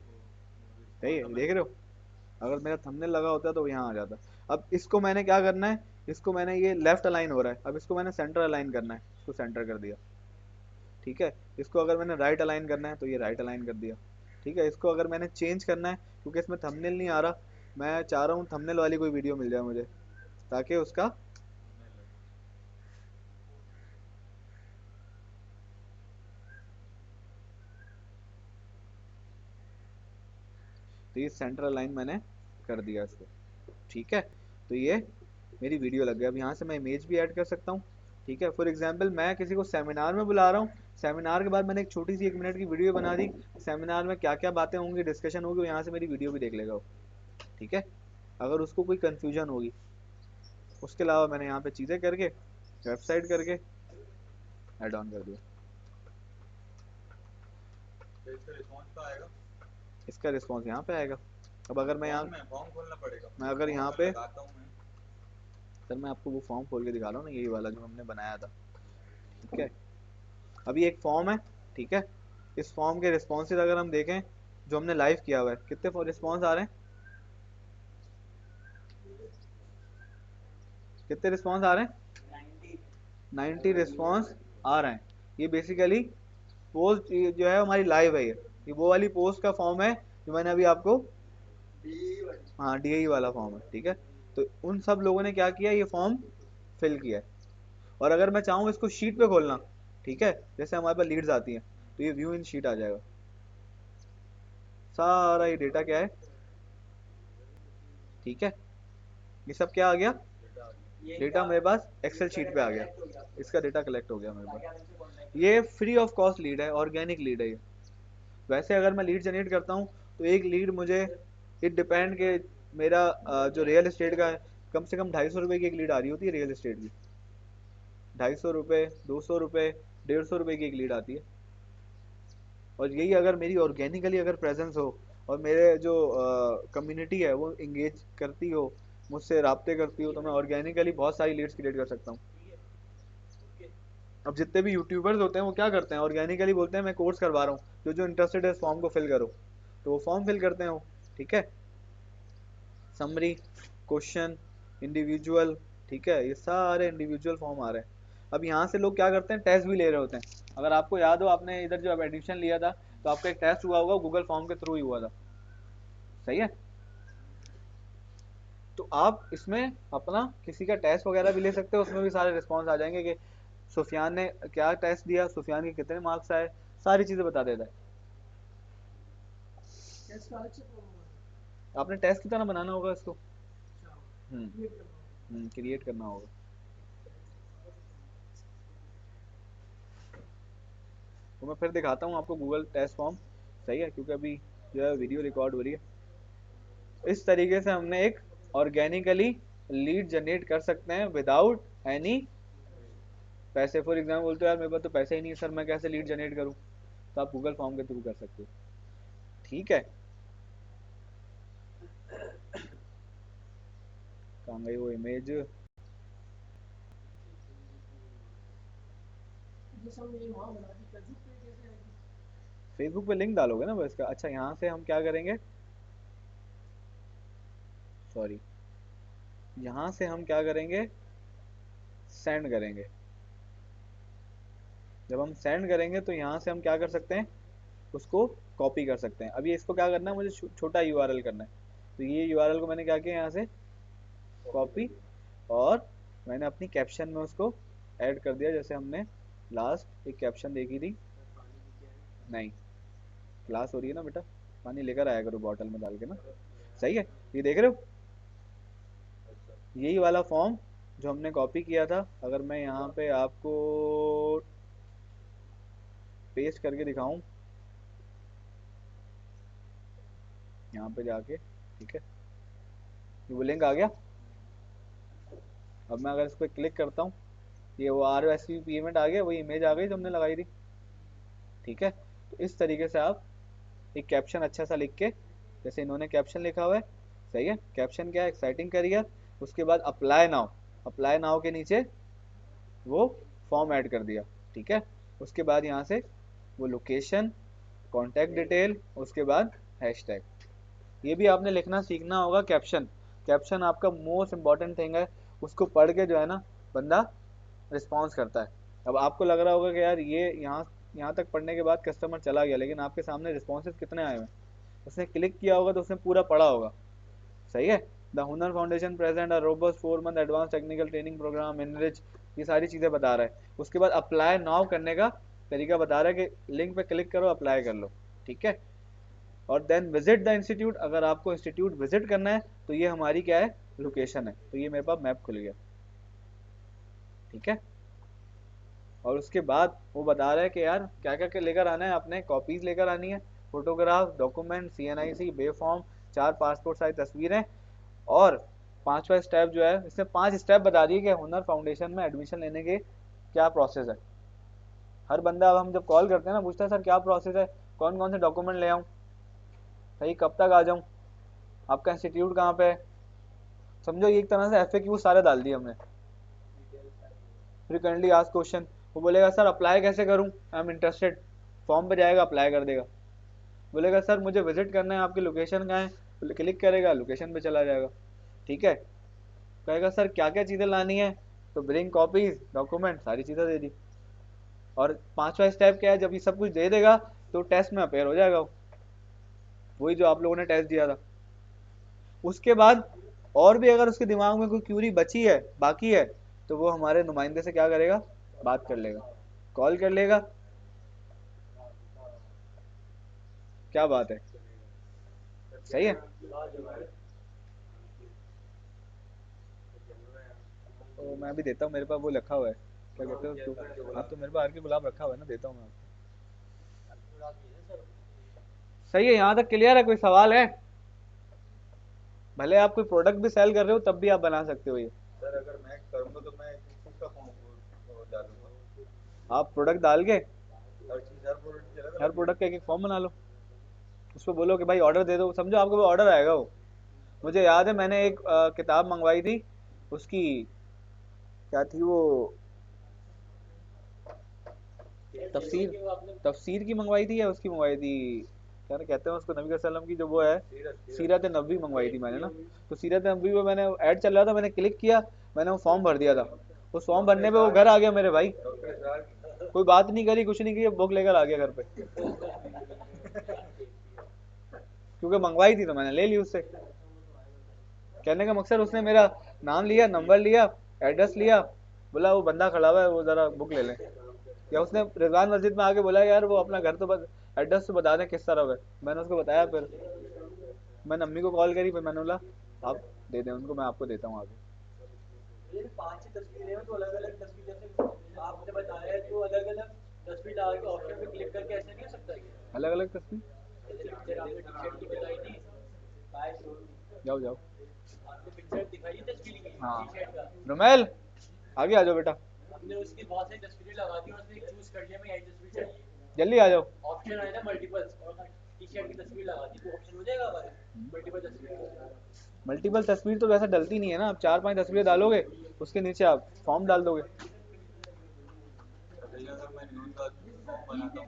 सही है, देख रहे हो, अगर मेरा थंबनेल लगा होता तो यहाँ आ जाता। अब इसको मैंने क्या करना है, इसको मैंने, ये लेफ्ट अलाइन हो रहा है, अब इसको मैंने सेंटर अलाइन करना है, इसको सेंटर कर दिया, ठीक है। इसको अगर मैंने राइट अलाइन करना है तो ये राइट अलाइन कर दिया, ठीक है। इसको अगर मैंने चेंज करना है, क्योंकि इसमें थंबनेल नहीं आ रहा, मैं चाह रहा हूँ थंबनेल वाली कोई वीडियो मिल जाए मुझे, ताकि उसका, तो ये सेंटर अलाइन मैंने कर दिया इसको, ठीक है। तो ये मेरी वीडियो लग गई। अब यहाँ से मैं इमेज भी ऐड कर सकता हूँ, ठीक है। फॉर एग्जांपल मैं किसी को सेमिनार में बुला रहा हूँ, सेमिनार के बाद मैंने एक छोटी सी 1 मिनट की वीडियो बना दी, सेमिनार में क्या क्या बातें होंगी, डिस्कशन होगी, वो यहाँ से मेरी वीडियो भी देख लेगा वो, ठीक है। अगर उसको कोई कन्फ्यूजन होगी, उसके अलावा मैंने यहाँ पे चीज़ें करके, वेबसाइट करके ऐड ऑन कर दिया। तो इसका रिस्पॉन्स तो आएगा, इसका रिस्पॉन्स यहाँ पे आएगा। अब अगर मैं यहाँ, फॉर्म खोलना पड़ेगा, मैं अगर फॉर्म यहाँ में पे, लगाता हूँ मैं। सर मैं आपको वो फॉर्म खोल के दिखा रहा हूँ ना, यही वाला जो हमने बनाया था, ठीक है। अभी एक फॉर्म है, ठीक है। इस फॉर्म के रिस्पॉन्सेज अगर हम देखें, जो हमने लाइव किया हुआ है, कितने रिस्पॉन्स आ रहे हैं, कितने रिस्पॉन्स आ रहे हैं, 90 रिस्पॉन्स आ रहे हैं। ये बेसिकली पोस्ट जो है हमारी लाइव है, ये वो वाली पोस्ट का फॉर्म है जो मैंने अभी आपको, हाँ डीआई वाला फॉर्म है, ठीक है। तो उन सब लोगों ने क्या किया, ये फॉर्म फिल किया है। और अगर मैं चाहूँ इसको शीट पे खोलना, ठीक है, जैसे हमारे पास लीड्स आती हैं तो ये व्यू इन शीट आ जाएगा, सारा ये डेटा क्या है, ठीक है। ये सब क्या आ गया, डेटा मेरे पास एक्सेल शीट पे आ गया, इसका डेटा कलेक्ट हो गया मेरे पास। ये फ्री ऑफ कॉस्ट लीड है, ऑर्गेनिक लीड है ये। वैसे अगर मैं लीड जनरेट करता हूँ तो एक लीड मुझे, इट डिपेंड के, मेरा जो रियल एस्टेट का है, कम से कम 250 रुपये की एक लीड आ रही होती है रियल एस्टेट की, 250 रुपये, 200 रुपये, 150 रुपये की एक लीड आती है। और यही अगर मेरी ऑर्गेनिकली अगर प्रेजेंस हो, और मेरे जो कम्युनिटी है वो इंगेज करती हो, मुझसे राब्ते करती हो, तो मैं ऑर्गेनिकली बहुत सारी लीड्स क्रिएट कर सकता हूँ। अब जितने भी यूट्यूबर्स होते हैं वो क्या करते हैं, ऑर्गेनिकली बोलते हैं मैं कोर्स करवा रहा हूँ, जो जो इंटरेस्टेड है इस फॉर्म को फिल करो, तो वो फॉर्म फिल करते हैं वो, ठीक है। समरी, क्वेश्चन, इंडिविजुअल, ठीक है, ये सारे इंडिविजुअल फॉर्म आ रहे हैं। अब यहाँ से लोग क्या करते हैं, टेस्ट भी ले रहे होते हैं। अगर आपको याद हो, आपने इधर जो एडमिशन लिया था तो आपका एक टेस्ट हुआ होगा, गूगल फॉर्म के थ्रू ही हुआ था, सही है। तो आप इसमें अपना किसी का टेस्ट वगैरह भी ले सकते हो, उसमें भी सारे रिस्पॉन्स आ जाएंगे कि सुफियान ने क्या टेस्ट दिया, सुफियान के कितने मार्क्स आए, सारी चीज़ें बता देता है। आपने टेस्ट की तरह बनाना होगा इसको, क्रिएट करना होगा। तो मैं फिर दिखाता हूँ आपको गूगल टेस्ट फॉर्म, सही है, क्योंकि अभी जो है वीडियो रिकॉर्ड हो रही है। इस तरीके से हमने एक ऑर्गेनिकली लीड जनरेट कर सकते हैं विदाउट एनी पैसे। फॉर एग्जाम्पल बोलते हो यार मेरे पास तो पैसे ही नहीं है सर, मैं कैसे लीड जनरेट करूँ, तो आप गूगल फॉर्म के थ्रू कर सकते हो, ठीक है। कहाँ गई वो इमेज, फेसबुक पे लिंक डालोगे ना बस का। अच्छा यहाँ से हम क्या करेंगे, सॉरी, यहाँ से हम क्या करेंगे, सेंड करेंगे। जब हम सेंड करेंगे तो यहाँ से हम क्या कर सकते हैं, उसको कॉपी कर सकते हैं। अभी इसको क्या करना है, मुझे छोटा यूआरएल करना है, तो ये यूआरएल को मैंने क्या किया, यहाँ से कॉपी, और मैंने अपनी कैप्शन में उसको ऐड कर दिया, जैसे हमने लास्ट एक कैप्शन देखी थी। नहीं, क्लास हो रही है ना बेटा, पानी लेकर आया करो बॉटल में डाल के ना, सही है। ये देख रहे हो, यही वाला फॉर्म जो हमने कॉपी किया था, अगर मैं यहाँ पे आपको पेस्ट करके दिखाऊं यहाँ पे जाके, ठीक है, ये वो लिंक आ गया। अब मैं अगर इस पर क्लिक करता हूँ, ये वो RSVP इवेंट आ गया, वही इमेज आ गई जो हमने लगाई थी, ठीक है। तो इस तरीके से आप एक कैप्शन अच्छा सा लिख के, जैसे इन्होंने कैप्शन लिखा हुआ है, सही है, कैप्शन क्या है, एक्साइटिंग करियर, उसके बाद अप्लाई नाउ, अप्लाई नाउ के नीचे वो फॉर्म ऐड कर दिया, ठीक है। उसके बाद यहाँ से वो लोकेशन, कॉन्टैक्ट डिटेल, उसके बाद हैशटैग, ये भी आपने लिखना सीखना होगा। कैप्शन, कैप्शन आपका मोस्ट इंपॉर्टेंट थिंग है, उसको पढ़ के जो है ना बंदा रिस्पॉन्स करता है। अब आपको लग रहा होगा कि यार ये यहाँ यहाँ तक पढ़ने के बाद कस्टमर चला गया, लेकिन आपके सामने रिस्पॉन्सेज कितने आए हुए हैं, उसने क्लिक किया होगा तो उसने पूरा पढ़ा होगा, सही है। The Hunar foundation present a robust 4 month advance technical training programme enrich, ये सारी चीज़ें बता रहा है। उसके बाद अप्लाई नाउ करने का तरीका बता रहा है कि लिंक पे क्लिक करो, अप्लाई कर लो, ठीक है। और देन विजिट द इंस्टीट्यूट, अगर आपको इंस्टीट्यूट विजिट करना है तो ये हमारी क्या है, लोकेशन है, तो ये मेरे पास मैप खुल गया, ठीक है। और उसके बाद वो बता रहा है कि यार क्या क्या लेकर आना है, आपने कॉपीज लेकर आनी है, फोटोग्राफ, डॉक्यूमेंट, CNIC, बे फॉर्म, 4 पासपोर्ट साइज तस्वीरें, और 5वां स्टेप जो है, इसने 5 स्टेप बता दिए कि हुनर फाउंडेशन में एडमिशन लेने के क्या प्रोसेस है। हर बंदा, अब हम जब कॉल करते हैं ना, पूछता है सर क्या प्रोसेस है, कौन कौन से डॉक्यूमेंट ले आऊँ, सही, कब तक आ जाऊँ, आपका इंस्टीट्यूट कहाँ पे है, समझो ये एक तरह से FAQ सारे डाल दिए हमने। फ्रीक्वेंटली आस्क्ड क्वेश्चन, वो बोलेगा सर अप्लाई कैसे करूँ, आई एम इंटरेस्टेड, फॉर्म पे जाएगा, अप्लाई कर देगा। बोलेगा सर मुझे विजिट करना है, आपकी लोकेशन कहाँ है, क्लिक करेगा, लोकेशन पे चला जाएगा, ठीक है। कहेगा सर क्या क्या चीज़ें लानी है, तो ब्रिंग कॉपीज, डॉक्यूमेंट, सारी चीज़ें दे दी। और 5वां स्टेप क्या है, जब ये सब कुछ दे देगा तो टेस्ट में अपेयर हो जाएगा वो, वही जो आप लोगों ने टेस्ट दिया था। उसके बाद और भी अगर उसके दिमाग में कोई क्यूरी बची है, बाकी है, तो वो हमारे नुमाइंदे से क्या करेगा, बात कर लेगा, कॉल कर लेगा। क्या बात है, सही है। तो मैं भी देता हूँ, मेरे पास वो रखा हुआ है, क्या कहते हो उसको, हाँ तो मेरे पास आर के गुलाब रखा हुआ है ना, देता हूँ मैं आपको। सही है, यहाँ तक क्लियर है, कोई सवाल है? भले आप कोई प्रोडक्ट भी सेल कर रहे हो तब भी आप बना सकते हो ये। सर अगर मैं करूँगा तो मैं किसका फॉर्म डालूंगा? आप प्रोडक्ट डाल के हर चीज़, हर प्रोडक्ट की अलग हर अलग प्रोडक्ट वीडियो। का एक एक फॉर्म बना लो, उसको बोलो कि भाई ऑर्डर दे दो, समझो आपको वो ऑर्डर आएगा वो। मुझे याद है मैंने एक किताब मंगवाई थी, उसकी क्या थी वो, तफसीर, तफसीर की मंगवाई थी या उसकी मंगवाई थी, क्या कहते हैं उसको, नबी वसल्लम की जो वो है, सीरत नबवी मंगवाई थी मैंने ना। तो सीरत नबवी में मैंने ऐड चल रहा था, मैंने क्लिक किया, मैंने वो फॉर्म भर दिया था, उस फॉर्म भरने पे वो घर आ गया मेरे भाई, डॉक्टर इसरार की। कोई बात नहीं करी, कुछ नहीं की, बुक लेकर आ गया घर पे, क्योंकि मंगवाई थी तो मैंने ले ली उससे। कहने का मकसद, उसने मेरा नाम लिया, नंबर लिया, एड्रेस लिया, बोला वो बंदा खड़ा हुआ है, वो ज़रा बुक ले लें। या उसने रिजवान मस्जिद में आके बोला यार वो अपना घर तो बस एड्रेस तो बता दें किस तरफ है, मैंने उसको बताया, फिर मैंने अम्मी को कॉल करी, फिर मैंने बोला आप दे दें उनको, मैं आपको देता हूँ आगे। ये 5 ही तस्वीरें हैं तो अलग अलग तस्वीर, जैसे आपने बताया है तो अलग अलग तस्वीर डाल के ऑप्शन पे क्लिक करके ऐसे नहीं हो सकता ये? अलग अलग तस्वीर, जैसे पिक्चर आपने टी शर्ट की बताई थी, बाय शोरूम, जाओ जाओ। आपने पिक्चर दिखाई तस्वीर की हाँ, टी शर्ट का, रुमेल आगे आ जाओ बेटा, हमने उसकी बहुत सारी तस्वीरें लगा दी और उसने एक चूज कर लिया, मैं यही तस्वीर चाहिए, जल्दी आ जाओ। ऑप्शन आया था मल्टीपल्स, और टी शर्ट की तस्वीर लगा दी तो ऑप्शन हो जाएगा हमारे मल्टीपल तस्वीर। मल्टीपल तस्वीर तो वैसे डलती नहीं है ना, आप 4-5 तस्वीरें डालोगे, उसके नीचे आप फॉर्म डाल दोगे। जैसे अगर मैं न्यूज़ का फॉर्म बनाता हूँ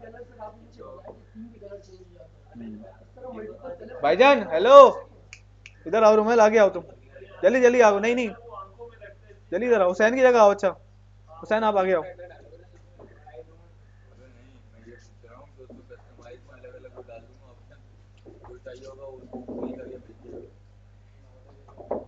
तो भाईजान हेलो, इधर आओ, रुमेल आगे आओ तुम, जल्दी जल्दी आओ, नहीं नहीं जल्दी इधर आओ, हुसैन की जगह आओ, अच्छा हुसैन आप आगे आओ। अरे नहीं, मैं ये पूछ रहा हूँ कि उसमें कस्टमाइज में अलग अलग वो डाल दूंगा ऑप्शन, जो चाहिए होगा वो वही करके भेज देगा।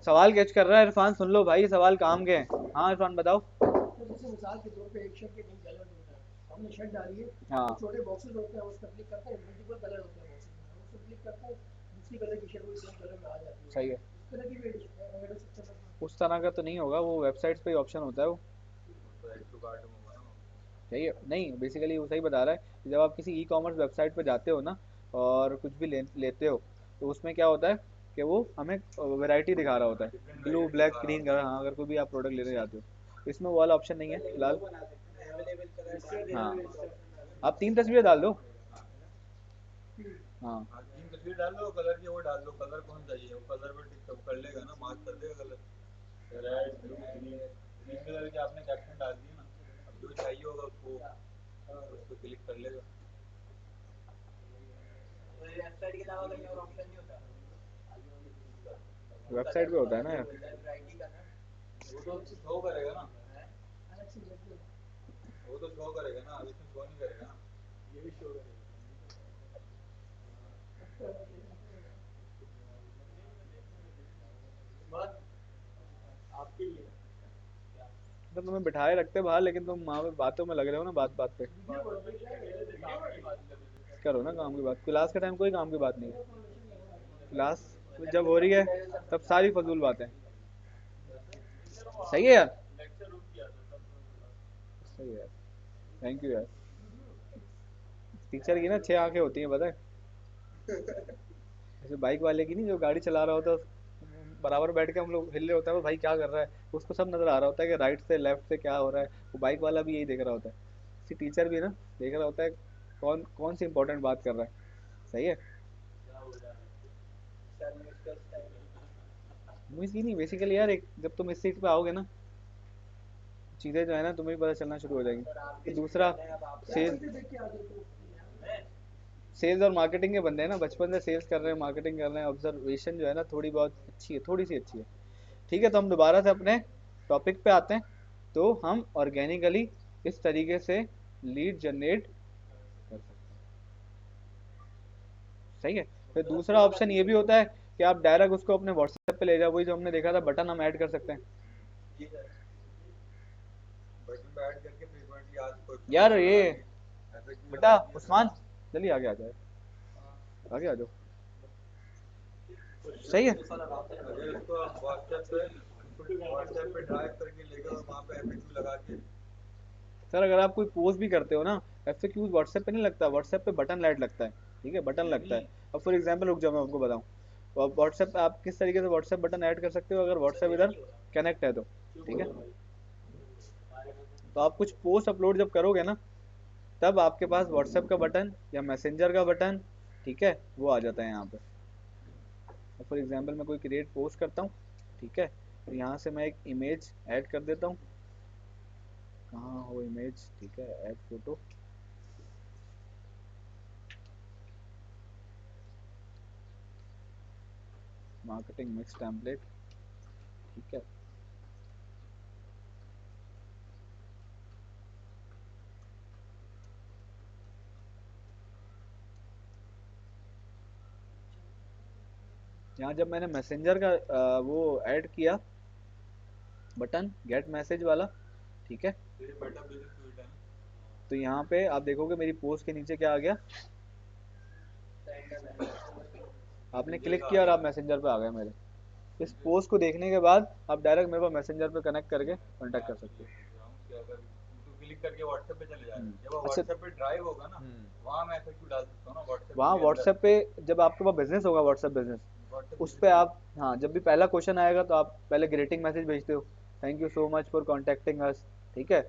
सवाल कैच कर रहा है इरफान, सुन लो भाई, सवाल काम के हैं। हाँ इरफान बताओ। तो जैसे मिसाल के तौर पे एक शर्ट के कई कलर होता है, हमने शर्ट डाली है, हाँ तो छोटे बॉक्सेस होते हैं, उस पर क्लिक करते हैं, मल्टीपल कलर होते हैं बॉक्सेस में, उस पर क्लिक करते हैं, दूसरी कलर की शर्ट वही सेम कलर में आ जाती है, सही है, इस तरह की भी ऐड हो सकता है। उस तरह का तो नहीं होगा, वो वेबसाइट्स पे ऑप्शन होता है वो, वो तो ऐड टू कार्ट में होगा ना। सही है, नहीं बेसिकली वो सही बता रहा है, जब आप किसी ई कॉमर्स वेबसाइट पे जाते हो ना और कुछ भी लेते हो, तो उसमें क्या होता है कि वो हमें वैरायटी दिखा रहा होता है, डिफरेंट ब्लू वेराइटी ब्लैक दिखा रहा ग्रीन होता का। है। हाँ, अगर कोई भी आप प्रोडक्ट लेने जाते हो, इसमें वो वाला ऑप्शन नहीं है फिलहाल। हाँ, आप 3 तस्वीरें डाल दो। हाँ, हाँ, 3 तस्वीर डाल दो, कलर की वो डाल दो, कलर कौन चाहिए, वो कलर पे टिक कर लेगा ना, मार्क कर देगा colour, red blue green. Green colour की आपने कैप्शन डाल दी ना, अब जो चाहिए होगा उसको उस पर क्लिक कर लेगा। तो ये वेबसाइट के अलावा कहीं और ऑप्शन नहीं होता? वेबसाइट पे होता है ना यार। वैरायटी का ना, वो तो शो करेगा ना, अलग से देख लो। वो तो शो करेगा ना, अब इसमें शो नहीं करेगा ना। ये भी शो करेगा। बस आपके लिए तो तुम्हें बिठाए रखते हैं बाहर, लेकिन तुम वहाँ पे बातों में लग रहे हो ना, बात बात पे। वीडियो करो, तो क्या है, काम की बात कर रहे थे। करो ना काम की बात, क्लास के टाइम कोई काम की बात नहीं है। क्लास जब हो रही है तब सारी फजूल बातें। सही है यार। लेक्चर रूम किया था तब सही है यार, थैंक यू यार। टीचर की ना 6 आंखें होती हैं, पता है। जैसे बाइक वाले की नहीं, जो गाड़ी चला रहा होता है, बराबर बैठ के हम लोग हिल रहे होता है, वो भाई क्या कर रहा है, उसको सब नजर आ रहा होता है कि राइट से लेफ्ट से क्या हो रहा है। वो बाइक वाला भी यही देख रहा होता है। इसी टीचर भी ना देख रहा होता है कौन कौन सी इंपॉर्टेंट बात कर रहा है। सही है। क्या हो रहा है, सर न्यूज़ का स्टाइल। मूवीज की नहीं, बेसिकली यार एक जब तुम इस सीट पे आओगे ना, चीजें जो है ना तुम्हें भी पता चलना शुरू हो जाएगी। सर आपके फिर दूसरा, स्टूडेंट हैं, अब आप क्या सेल चीजें देख के आ गए तो मैं सेल्स और मार्केटिंग के बंदे हैं ना, बचपन से सेल्स कर रहे हैं, मार्केटिंग कर रहे हैं। ऑब्जर्वेशन जो है ना थोड़ी बहुत अच्छी है, थोड़ी सी अच्छी है। ठीक है, तो हम दोबारा से अपने टॉपिक पे आते हैं। तो हम ऑर्गेनिकली इस तरीके से लीड जनरेट कर सकते हैं। सही है। फिर दूसरा ऑप्शन ये भी होता है कि आप डायरेक्ट उसको अपने व्हाट्सएप पे ले जाओ, वही जो हमने देखा था बटन हम ऐड कर सकते हैं। जी सर। बटन पे ऐड करके फ्रीक्वेंटली आस्क्ड क्वेश्चन यार वो ये लगा दिए, ऐसे क्यों बेटा लगा दिया सर। उस्मान, जल्दी आगे आ जाए, आगे आ जाओ। सही है। अगर उसको हम व्हाट्सएप पे ड्राइव करके ले गए और वहाँ पे एफएक्यू लगा के, सर अगर आप कोई पोस्ट भी करते हो ना, FAQs व्हाट्सएप पे नहीं लगता, व्हाट्सएप पे बटन ऐड लगता है। ठीक है, बटन लगता है। अब फॉर एग्जांपल रुक जाओ मैं आपको बताऊं, तो आप व्हाट्सएप पे आप किस तरीके से व्हाट्सएप बटन ऐड कर सकते हो, अगर व्हाट्सएप इधर कनेक्ट है तो। ठीक है, तो आप कुछ पोस्ट अपलोड जब करोगे ना, तब आपके पास व्हाट्सएप का बटन या मैसेंजर का बटन, ठीक है, वो आ जाता है यहाँ पे। फॉर एग्जांपल मैं कोई क्रिएट पोस्ट करता हूँ, ठीक है, तो यहाँ से मैं एक इमेज ऐड कर देता हूँ। कहाँ हो इमेज, ठीक है, add photo. Marketing mix template, ठीक है। यहाँ जब मैंने मैसेंजर का वो ऐड किया बटन, गेट मैसेज वाला, ठीक है, ये बेटा बिजनेस सूट है ना। तो यहाँ पे आप देखोगे मेरी पोस्ट के नीचे क्या आ गया, आपने मैसेंजर क्लिक का आ किया और गया। आप मैसेंजर पे आ गए मेरे। इस पोस्ट को देखने के बाद आप डायरेक्ट मेरे को मैसेंजर पे कनेक्ट करके मैं कांटेक्ट कर आपसे सकते ये हो। पूछ रहा हूँ कि अगर तो क्लिक करके व्हाट्सएप पे चले जा रहे हैं, जब वो अच्छा। व्हाट्सएप पे ड्राइव होगा ना, वहाँ मैं एफएक्यू डाल सकता हूँ ना व्हाट्सएप वहाँ के अंदर। व्हाट्सएप पे जब आपके पास बिजनेस होगा, व्हाट्सएप बिजनेस, व्हाट्सएप उस पे बिजनेस आप, हाँ, जब भी पहला क्वेश्चन आएगा तो आप पहले ग्रीटिंग मैसेज भेजते हो, thank you so much for contacting us, ठीक है,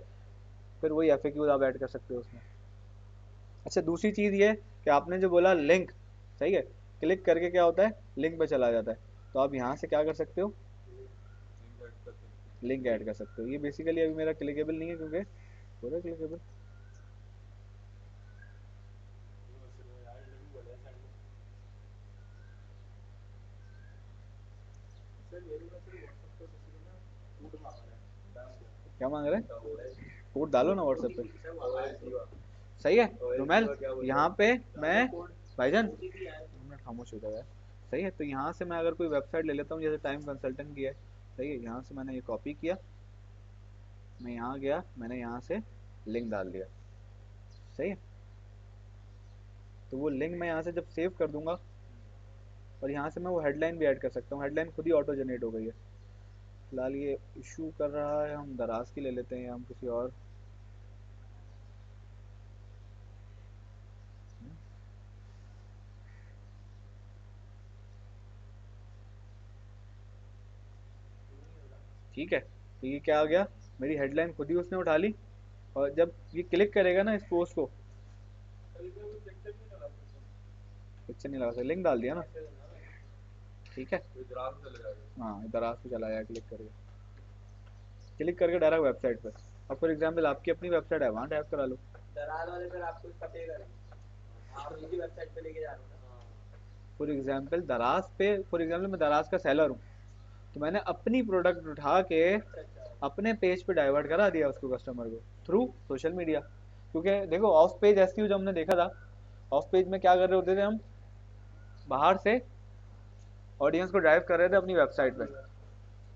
फिर वही FAQ आप ऐड कर सकते हो उसमें। अच्छा, दूसरी चीज़ ये कि आपने जो बोला लिंक, सही है, क्लिक करके क्या होता है, लिंक पे चला जाता है। तो आप यहाँ से क्या कर सकते हो, लिंक ऐड कर सकते हैं। लिंक ऐड कर सकते हो। ये बेसिकली अभी मेरा क्लिकेबल नहीं है क्योंकि हो रहा है क्लिकेबल। सर मेरे पास सर व्हाट्सएप पे किसी ने ना फूड मांगा है बैंक से। क्या मांग रहे हैं, OS कोड डालो ना व्हाट्सएप पे। सर वो जीवा, सही है OS रुमेल, जीवा क्या बोल रहा यहाँ है। पे मैं, कोड भाईजान OTP आया। 2 मिनट खामोश हो जाओ यार। सही है, तो यहाँ से मैं अगर कोई वेबसाइट ले लेता हूँ, जैसे टाइम कंसल्टेंट की है, सही है, यहाँ से मैंने ये कॉपी किया, मैं यहाँ गया, मैंने यहाँ से लिंक डाल दिया। सही है, तो वो लिंक मैं यहाँ से जब सेव कर दूंगा, और यहाँ से मैं वो हेडलाइन भी ऐड कर सकता हूँ, हेडलाइन खुद ही ऑटो जनरेट हो गई है। फिलहाल ये इशू कर रहा है, हम दराज की ले लेते हैं या हम किसी और। ठीक है, तो ये क्या आ गया, मेरी हेडलाइन खुद ही उसने उठा ली। और जब ये क्लिक करेगा ना इस पोस्ट को, पिक्चर नहीं लगा सकते, लिंक डाल दिया ना, ठीक है। कोई दराज चले जाएगा। हाँ इधर आज पे चला गया, क्लिक करके डायरेक्ट वेबसाइट पर। अब फॉर एग्जाम्पल आपकी अपनी वेबसाइट है, वहाँ टाइप करा लो। दलाल वाले फिर आपको इसका पे करेंगे, आप उनकी वेबसाइट पे लेके जा रहे हो ना। फॉर एग्जाम्पल दराज पे, फॉर एग्जाम्पल मैं दराज का सेलर हूँ, तो मैंने अपनी प्रोडक्ट उठा के अच्छा अच्छा। अपने पेज पे डाइवर्ट करा दिया उसको, कस्टमर को, थ्रू सोशल मीडिया। क्योंकि देखो ऑफ पेज एसईओ जो हमने देखा था, ऑफ पेज में क्या कर रहे होते थे हम, बाहर से ऑडियंस को ड्राइव कर रहे थे अपनी वेबसाइट पे,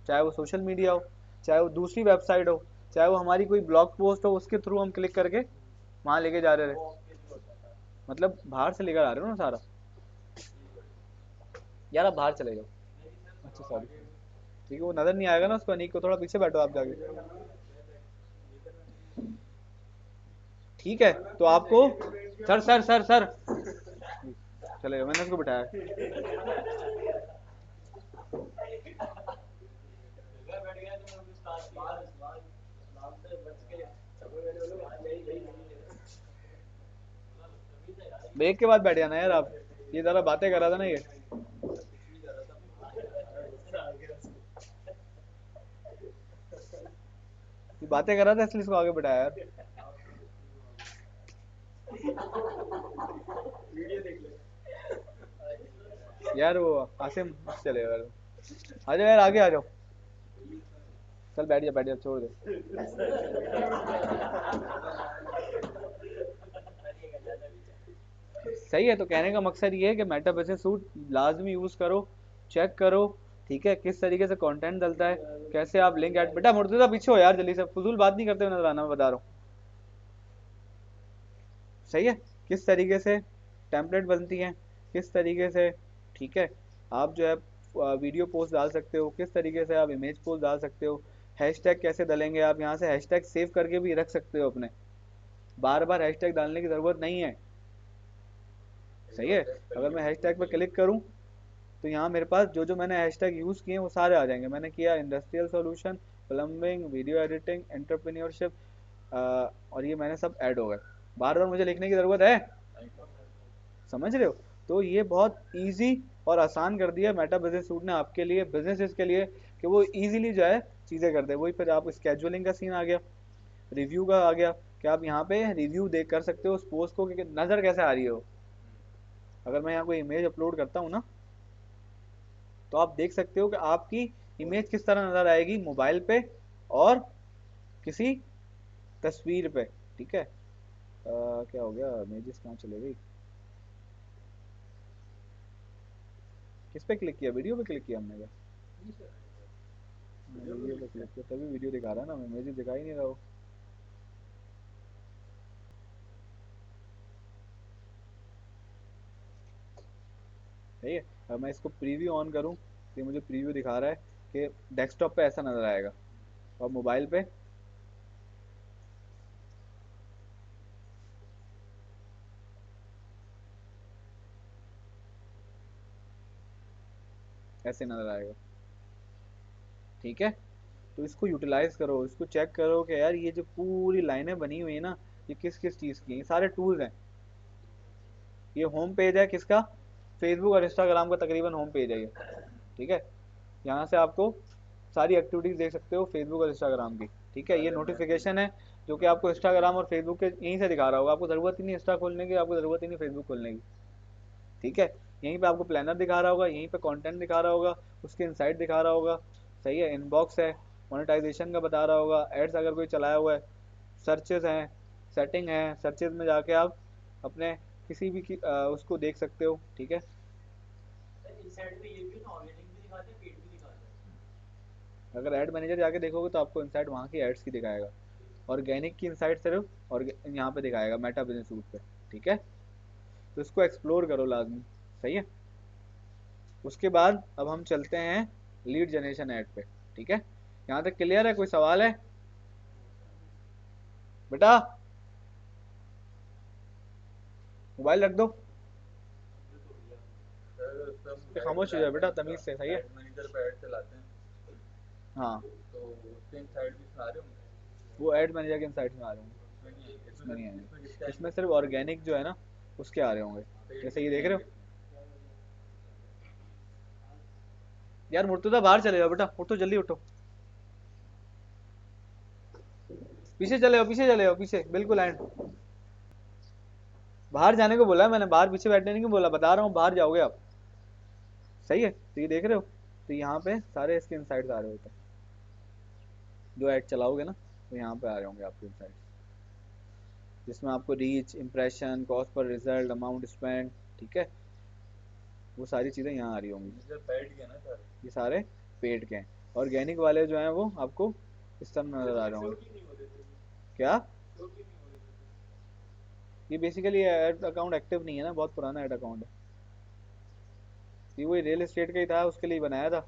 चाहे वो सोशल मीडिया हो, चाहे वो दूसरी वेबसाइट हो, चाहे वो हमारी कोई ब्लॉग पोस्ट हो, उसके थ्रू हम क्लिक करके वहाँ लेके जा रहे थे। वो ऑफ पेज होता था। मतलब बाहर से लेकर आ रहे हो ना सारा। यार आप बाहर चले जाओ। अच्छा सॉरी, ठीक है, वो नजर नहीं आएगा ना उसको, अनीक को, थोड़ा पीछे बैठो आप जाके। ठीक है, तो आपको, सर सर सर सर चले जाओ, मैंने उसको बिठाया। बैठ गया तो मैं उस्ताद नाम से बच के सब मैंने बोला आज यही यही ब्रेक के बाद बैठ जाना यार आप, ये ज़्यादा बातें कर रहा था ना ये। ये बातें कर रहा था इसलिए इसको आगे बिठाया यार। वीडियो देख ले। यार वो आसिम चलेगा यार, आ जाओ यार आगे आ जाओ, चल बैठ जा छोड़ दे। सही है, तो कहने का मकसद ये है कि मेटा बिजनेस सूट लाजमी यूज़ करो, चेक करो, ठीक है, किस तरीके से कंटेंट डलता है, कैसे आप लिंक ऐड, बेटा मुर्तज़ा पीछे हो यार, जल्दी से फजूल बात नहीं करते हुए नजर आना, मैं बता रहा हूँ। सही है, किस तरीके से टेम्पलेट बनती हैं, किस तरीके से, ठीक है, आप जो है वीडियो पोस्ट डाल सकते हो, किस तरीके से आप इमेज पोस्ट डाल सकते हो, हैशटैग कैसे डालेंगे, आप यहाँ से हैशटैग सेव करके भी रख सकते हो अपने, बार बार हैशटैग डालने की ज़रूरत नहीं है। सही है, अगर मैं हैशटैग पर क्लिक करूँ तो यहाँ मेरे पास जो जो मैंने हैशटैग यूज़ किए हैं वो सारे आ जाएंगे। मैंने किया industrial solution, plumbing, video editing, entrepreneurship, और ये मैंने सब ऐड हो गए। बार बार मुझे लिखने की ज़रूरत है, समझ रहे हो। तो ये बहुत इजी और आसान कर दिया मेटा बिजनेस सूट ने आपके लिए, बिजनेसेस के लिए, कि वो इजीली जो है चीज़ें कर दे। वही फिर आप स्केजुअलिंग का सीन आ गया, रिव्यू का आ गया, कि आप यहाँ पे रिव्यू देख कर सकते हो उस पोस्ट को कि नज़र कैसे आ रही है वो। अगर मैं यहाँ कोई इमेज अपलोड करता हूँ ना, तो आप देख सकते हो कि आपकी इमेज किस तरह नज़र आएगी मोबाइल पे और किसी तस्वीर पे, ठीक है। क्या हो गया, इमेजेस कहाँ चले गई, किस पे क्लिक किया, वीडियो पे क्लिक किया हमने क्या, वीडियो पे क्लिक किया तभी वीडियो दिखा रहा है ना, इमेजेस दिखा ही नहीं रहा हो। ठीक है, अब मैं इसको प्रीव्यू ऑन करूँ तो ये मुझे प्रीव्यू दिखा रहा है कि डेस्कटॉप पे ऐसा नज़र आएगा, और मोबाइल पे ऐसे नज़र आएगा, ठीक है। तो इसको यूटिलाइज करो, इसको चेक करो कि यार ये जो पूरी लाइनें बनी हुई है ना, ये किस किस चीज़ की हैं, ये सारे टूल्स हैं। ये होम पेज है किसका, फेसबुक और इंस्टाग्राम का तकरीबन होम पेज है ये, ठीक है। यहाँ से आपको सारी एक्टिविटीज़ देख सकते हो फेसबुक और इंस्टाग्राम की, ठीक है। ये नोटिफिकेशन है जो कि आपको इंस्टाग्राम और फेसबुक के यहीं से दिखा रहा होगा, आपको ज़रूरत ही नहीं इंस्टा खोलने की, आपको ज़रूरत ही नहीं फेसबुक खोलने की, ठीक है। यहीं पे आपको प्लानर दिखा रहा होगा, यहीं पे कंटेंट दिखा रहा होगा, उसके इनसाइट दिखा रहा होगा, सही है। इनबॉक्स है, मोनेटाइजेशन का बता रहा होगा, एड्स अगर कोई चलाया हुआ है, सर्चेज हैं, सेटिंग है, सर्चेज में जाके आप अपने किसी भी उसको देख सकते हो, ठीक है। इस साइड पे ये भी ना ऑर्गेनिक भी दिखाते हैं, पेड भी दिखाते हैं। अगर ऐड मैनेजर जाके देखोगे तो आपको इनसाइट वहाँ की एड्स की दिखाएगा, ऑर्गेनिक की इनसाइट सिर्फ और यहाँ पे दिखाएगा मेटा बिजनेस सूट पे, ठीक है। तो इसको एक्सप्लोर करो लाजमी, सही है। उसके बाद अब हम चलते हैं लीड जनरेशन ऐड पे, ठीक है। यहाँ तक क्लियर है, कोई सवाल है बेटा, मोबाइल रख दो, सर उससे हम खामोश हो जाए बेटा तमीज से, सही है। ऐड मैनेजर पे ऐड चलाते हैं, हाँ, तो उसके इनसाइड भी इसमें आ रहे होंगे। वो ऐड मैनेजर के इनसाइड में आ रहे होंगे, इसमें नहीं है, इसमें नहीं इसमें आएंगे। किसके इसमें आएंगे? सिर्फ ऑर्गेनिक जो है ना उसके आ रहे होंगे, पेड जैसे के ये नहीं देख रहे आएंगे। हो। यार मुर्तुजा बाहर चले जाओ बेटा, उठो जल्दी उठो, पीछे चले जाओ, पीछे चले जाओ, पीछे बिल्कुल एंड। बाहर जाने को बोला है मैंने, बाहर पीछे बैठने नहीं बोला, बता रहा हूँ बाहर जाओगे आप। सही है, तो ये देख रहे हो, तो यहाँ पे सारे इसके इनसाइड्स आ रहे होते हैं, जो ऐड चलाओगे ना तो यहाँ पे आ रहे होंगे आपके इनसाइड्स, जिसमें आपको reach, impression, cost per result, amount spend, ठीक है, वो सारी चीज़ें यहाँ आ रही होंगी। यूजर पेड के ना सर। ये सारे पेड के हैं। ऑर्गेनिक वाले जो हैं वो आपको इस तरह नजर आ रहे होंगे। क्या? ये बेसिकली ऐड अकाउंट एक्टिव नहीं है ना, बहुत पुराना ऐड अकाउंट है, ये वही रियल एस्टेट का ही था, उसके लिए बनाया था।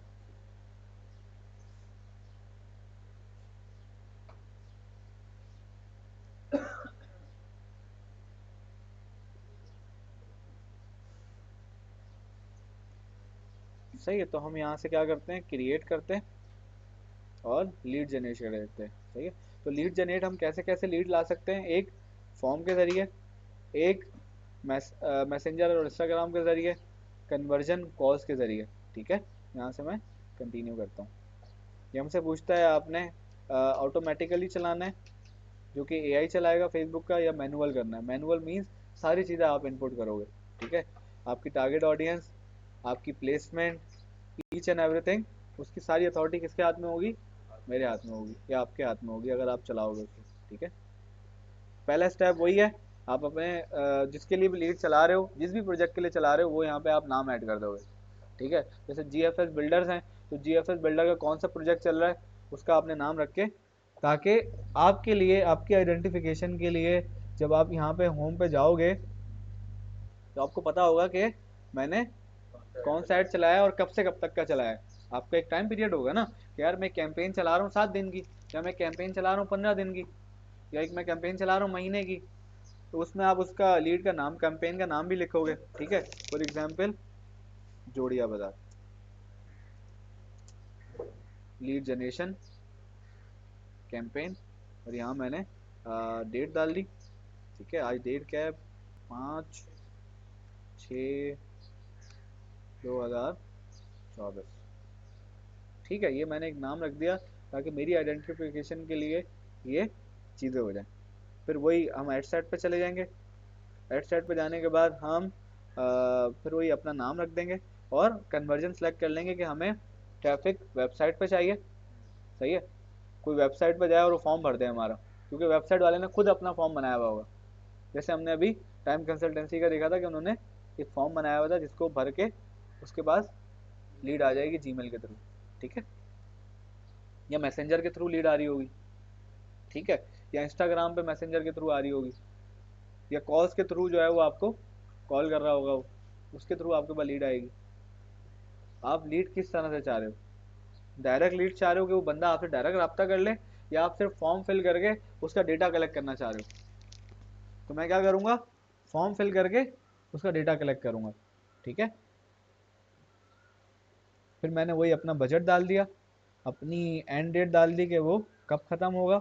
सही है, तो हम यहाँ से क्या करते हैं, क्रिएट करते हैं और लीड जनरेट करते हैं। सही है, तो लीड जनरेट हम कैसे कैसे लीड ला सकते हैं, एक फॉर्म के ज़रिए, एक मैसेंजर और इंस्टाग्राम के ज़रिए, कन्वर्जन कॉल्स के ज़रिए। ठीक है, यहाँ से मैं कंटिन्यू करता हूँ। ये हमसे पूछता है आपने ऑटोमेटिकली चलाना है जो कि एआई चलाएगा फेसबुक का, या मैनुअल करना है। मैनुअल मीन्स सारी चीज़ें आप इनपुट करोगे, ठीक है, आपकी टारगेट ऑडियंस, आपकी प्लेसमेंट, ईच एंड एवरीथिंग, उसकी सारी अथॉरिटी किसके हाथ में होगी, मेरे हाथ में होगी या आपके हाथ में होगी अगर आप चलाओगे उसको। ठीक है, पहला स्टेप वही है, आप अपने जिसके लिए भी लीड चला रहे हो, जिस भी प्रोजेक्ट के लिए चला रहे हो, वो यहाँ पे आप नाम ऐड कर दोगे। ठीक है, जैसे GFS बिल्डर्स हैं, तो GFS बिल्डर का कौन सा प्रोजेक्ट चल रहा है उसका आपने नाम रख के, ताकि आपके लिए, आपकी आइडेंटिफिकेशन के लिए, जब आप यहाँ पे होम पे जाओगे तो आपको पता होगा कि मैंने कौन सा ऐड चलाया है और कब से कब तक का चलाया है। आपका एक टाइम पीरियड होगा ना कि यार मैं कैंपेन चला रहा हूँ 7 दिन की, या मैं कैंपेन चला रहा हूँ 15 दिन की, या एक मैं कैंपेन चला रहा हूँ महीने की, तो उसमें आप उसका लीड का नाम, कैंपेन का नाम भी लिखोगे। ठीक है, फॉर एग्जाम्पल जोड़िया बाजार लीड जनरेशन कैंपेन, और यहाँ मैंने डेट डाल दी। ठीक है, आज डेट क्या है, 5/6/2024। ठीक है, ये मैंने एक नाम रख दिया ताकि मेरी आइडेंटिफिकेशन के लिए ये चीज़ें हो जाएं। फिर वही हम एड सेट पे चले जाएंगे, एड सेट पे जाने के बाद हम फिर वही अपना नाम रख देंगे और कन्वर्जन सेलेक्ट कर लेंगे कि हमें ट्रैफिक वेबसाइट पे चाहिए। सही है, कोई वेबसाइट पे जाए और वो फॉर्म भर दे हमारा, क्योंकि वेबसाइट वाले ने खुद अपना फॉर्म बनाया हुआ होगा। जैसे हमने अभी टाइम कंसल्टेंसी का देखा था कि उन्होंने एक फॉर्म बनाया हुआ था जिसको भर के उसके पास लीड आ जाएगी जीमेल के थ्रू। ठीक है, या मैसेंजर के थ्रू लीड आ रही होगी। ठीक है, या इंस्टाग्राम पे मैसेंजर के थ्रू आ रही होगी, या कॉल्स के थ्रू जो है वो आपको कॉल कर रहा होगा वो, उसके थ्रू आपके पास लीड आएगी। आप लीड किस तरह से चाह रहे हो, डायरेक्ट लीड चाह रहे हो कि वो बंदा आपसे डायरेक्ट रब्ता कर ले, या आप सिर्फ फॉर्म फिल करके उसका डेटा कलेक्ट करना चाह रहे हो। तो मैं क्या करूँगा, फॉर्म फिल करके उसका डेटा कलेक्ट करूँगा। ठीक है, फिर मैंने वही अपना बजट डाल दिया, अपनी एंड डेट डाल दी कि वो कब ख़त्म होगा।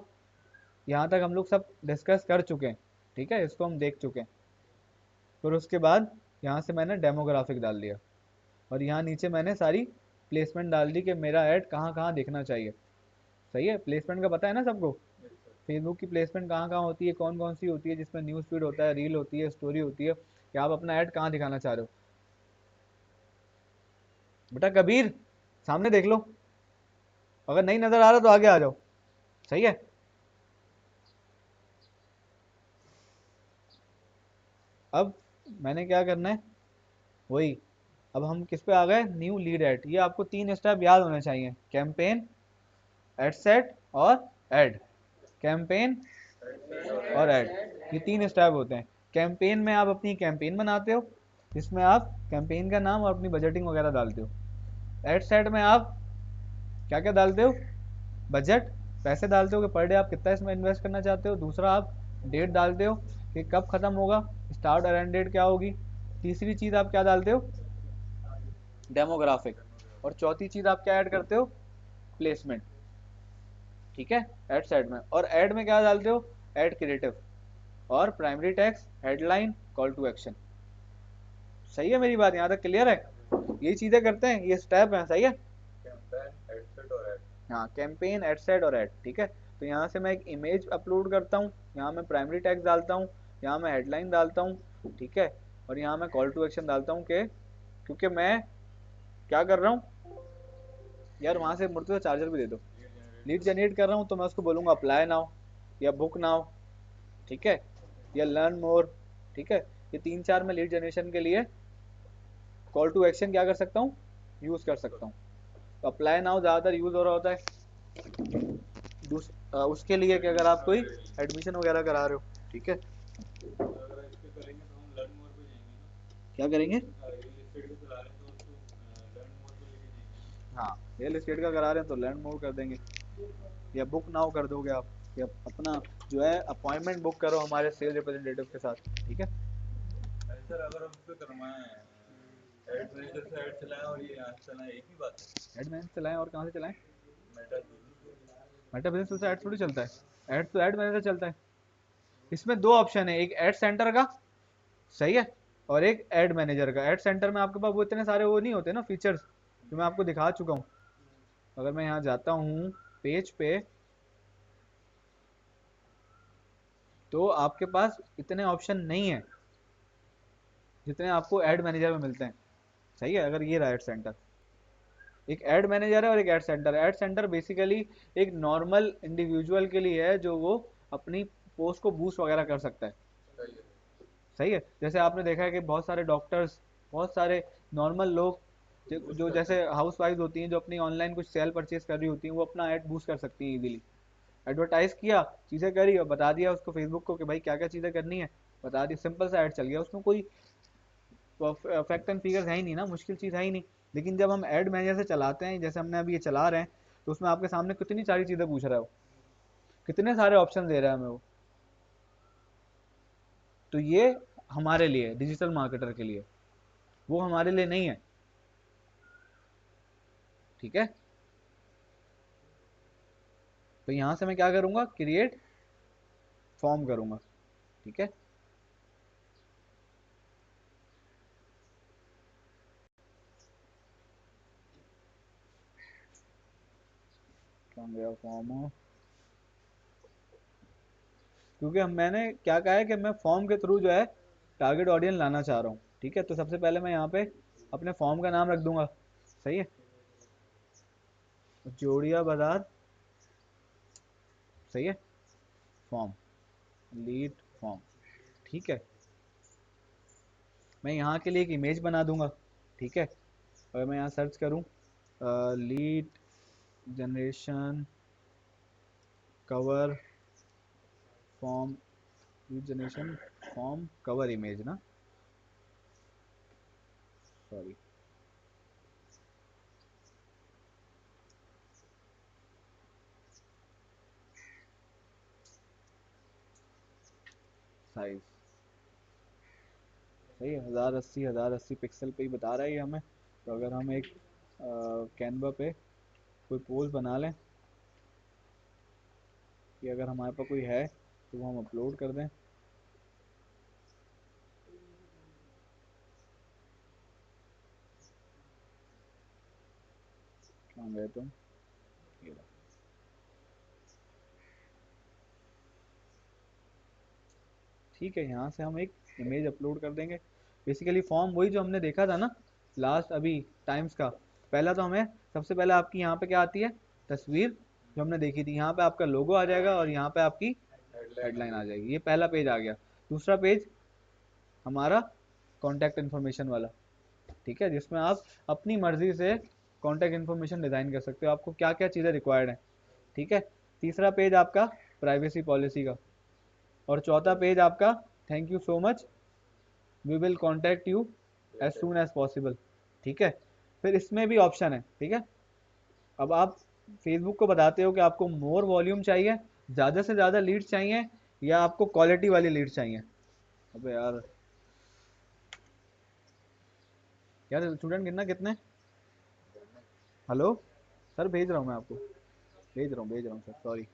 यहाँ तक हम लोग सब डिस्कस कर चुके हैं। ठीक है, इसको हम देख चुके हैं। फिर उसके बाद यहाँ से मैंने डेमोग्राफिक डाल दिया, और यहाँ नीचे मैंने सारी प्लेसमेंट डाल दी कि मेरा ऐड कहाँ कहाँ दिखना चाहिए। सही है, प्लेसमेंट का पता है ना सबको, फेसबुक की प्लेसमेंट कहाँ कहाँ होती है, कौन कौन सी होती है, जिसमें न्यूज़ फीड होता है, रील होती है, स्टोरी होती है, कि आप अपना ऐड कहाँ दिखाना चाह रहे हो। बेटा कबीर, सामने देख लो, अगर नहीं नज़र आ रहा तो आगे आ जाओ। सही है, अब मैंने क्या करना है, वही, अब हम किस पे आ गए, न्यू लीड ऐड। ये आपको 3 स्टेप याद होने चाहिए, कैंपेन, एड सेट और ऐड। कैंपेन और ऐड, ये 3 स्टेप होते हैं। कैंपेन में आप अपनी कैंपेन बनाते हो, जिसमें आप कैंपेन का नाम और अपनी बजटिंग वगैरह डालते हो। एड सेट में आप क्या क्या डालते हो, बजट, पैसे डालते हो कि पर डे आप कितना इसमें इन्वेस्ट करना चाहते हो। दूसरा आप डेट डालते हो कि कब खत्म होगा, स्टार्ट और एंड डेट क्या होगी। तीसरी चीज़ आप क्या डालते हो, डेमोग्राफिक। और चौथी चीज़ आप क्या ऐड करते हो, प्लेसमेंट। ठीक है, एड सेट में। और एड में क्या डालते हो, एड क्रिएटिव और primary text, headline, call to action. सही है, मेरी बात यहाँ तक क्लियर है? यही चीजें करते हैं, ये स्टेप है, सही है। कैंपेन एडसेट और ऐड। हाँ, कैंपेन, एड सेट और एड, ठीक है। तो यहाँ से मैं एक इमेज अपलोड करता हूँ, यहाँ मैं प्राइमरी टैग डालता हूँ, यहाँ मैं हेडलाइन डालता हूँ, ठीक है। और यहाँ मैं कॉल टू एक्शन डालता हूँ कि क्योंकि मैं क्या कर रहा हूँ यार, वहाँ से मुड़ते चार्जर भी दे दो। लीड जनरेट कर रहा हूँ तो मैं उसको बोलूँगा अप्लाई नाउ या बुक नाउ, ठीक है, या लर्न मोर, ठीक है। ये 3-4 में लीड जनरेशन के लिए कॉल टू एक्शन क्या कर सकता हूँ, यूज़ कर सकता हूँ। तो अप्लाई नाउ ज़्यादातर यूज़ हो रहा होता है उसके लिए कि अगर आप कोई एडमिशन वगैरह करा रहे हो, ठीक है। अगर इस पे करेंगे तो हम लर्न मोर पे जाएंगे ना। क्या करेंगे, रियल एस्टेट का चला रहे हैं तो उसको लर्न मोर पे लेके जाएंगे। हाँ, रियल एस्टेट का करा रहे हैं तो लर्न मोर कर देंगे, या बुक नाउ कर दोगे आप, या अपना जो है अपॉइंटमेंट बुक करो हमारे सेल रिप्रेजेंटेटिव के साथ, ठीक है। सर अगर हम उस पे करवाएं एड मैनेजर से ऐड चलाएं और ये यहाँ से चलाएं, एक ही बात है। एड मैनेजर चलाएं और कहाँ से चलाएं, मेटा मेटा बिजनेस से ऐड थोड़ी चलता है, ऐड तो ऐड मैनेजर चलता है। इसमें दो ऑप्शन है, एक ऐड सेंटर का, सही है, और एक ऐड मैनेजर का। ऐड सेंटर में आपके पास वो इतने सारे वो नहीं होते ना फीचर्स, जो मैं आपको दिखा चुका हूँ। अगर मैं यहाँ जाता हूँ पेज पे, तो आपके पास इतने ऑप्शन नहीं है जितने आपको ऐड मैनेजर में मिलते हैं, सही है। अगर ये रहा ऐड सेंटर, एक ऐड मैनेजर है और एक add centre. Add centre basically एक नॉर्मल इंडिविजुअल के लिए है, जो वो अपनी पोस्ट को बूस्ट वगैरह कर सकता है, सही है। सही है। जैसे आपने देखा है कि बहुत सारे डॉक्टर्स, बहुत सारे नॉर्मल लोग बूस्ट जो करते जैसे हैं। हाउस वाइफ होती हैं, जो अपनी ऑनलाइन कुछ सेल परचेज कर रही होती हैं, वो अपना ऐड बूस्ट कर सकती हैं इजीली। एडवर्टाइज किया, चीज़ें करी और बता दिया उसको फेसबुक को कि भाई क्या क्या चीज़ें करनी है, बता दी, सिंपल सा ऐड चल गया। उसमें कोई फैक्ट एंड फिगर्स है ही नहीं ना, मुश्किल चीज़ है ही नहीं। लेकिन जब हम ऐड मैनेजर से चलाते हैं, जैसे हमने अभी ये चला रहे हैं, तो उसमें आपके सामने कितनी सारी चीज़ें पूछ रहा है वो, कितने सारे ऑप्शन दे रहा है हमें वो। तो ये हमारे लिए, डिजिटल मार्केटर के लिए, वो हमारे लिए नहीं है, ठीक है। तो यहाँ से मैं क्या करूँगा, क्रिएट फॉर्म करूँगा, ठीक है। कहाँ गया फॉर्म, क्योंकि मैंने क्या कहा है कि मैं फॉर्म के थ्रू जो है टारगेट ऑडियंस लाना चाह रहा हूँ, ठीक है। तो सबसे पहले मैं यहाँ पे अपने फॉर्म का नाम रख दूंगा, सही है, जोड़िया बाजार, सही है, फॉर्म, लीड फॉर्म, ठीक है। मैं यहाँ के लिए एक इमेज बना दूंगा, ठीक है। अगर मैं यहाँ सर्च करूँ lead generation cover form, lead generation form cover image ना, सॉरी, साइज, सही है, 1080 पिक्सल पे ही बता रहा है ये हमें। तो अगर हम एक कैनवा पे कोई पोज बना लें, कि अगर हमारे पास कोई है तो वो हम अपलोड कर दें, कहाँ गए तुम, ये रहा। ठीक है, यहाँ से हम एक इमेज अपलोड कर देंगे। बेसिकली फॉर्म वही जो हमने देखा था ना लास्ट अभी टाइम्स का। पहला तो हमें सबसे पहले आपकी यहाँ पे क्या आती है, तस्वीर जो हमने देखी थी, यहाँ पे आपका लोगो आ जाएगा और यहाँ पे आपकी हेडलाइन आ हेडलाइन आ जाएगी। जाएगी। ये पहला पेज आ गया। दूसरा पेज हमारा कॉन्टैक्ट इन्फॉर्मेशन वाला, ठीक है, जिसमें आप अपनी मर्जी से कॉन्टैक्ट इन्फॉर्मेशन डिज़ाइन कर सकते हो, आपको क्या क्या चीज़ें रिक्वायर्ड हैं, ठीक है। तीसरा पेज आपका प्राइवेसी पॉलिसी का, और चौथा पेज आपका thank you so much, we will contact you as soon as possible, ठीक है। फिर इसमें भी ऑप्शन है, ठीक है। अब आप फेसबुक को बताते हो कि आपको मोर वॉल्यूम चाहिए, ज़्यादा से ज़्यादा लीड चाहिए, या आपको क्वालिटी वाली लीड चाहिए। अबे यार, यार स्टूडेंट गिनना कितने, हेलो सर भेज रहा हूँ मैं आपको, भेज रहा हूँ सर, सॉरी,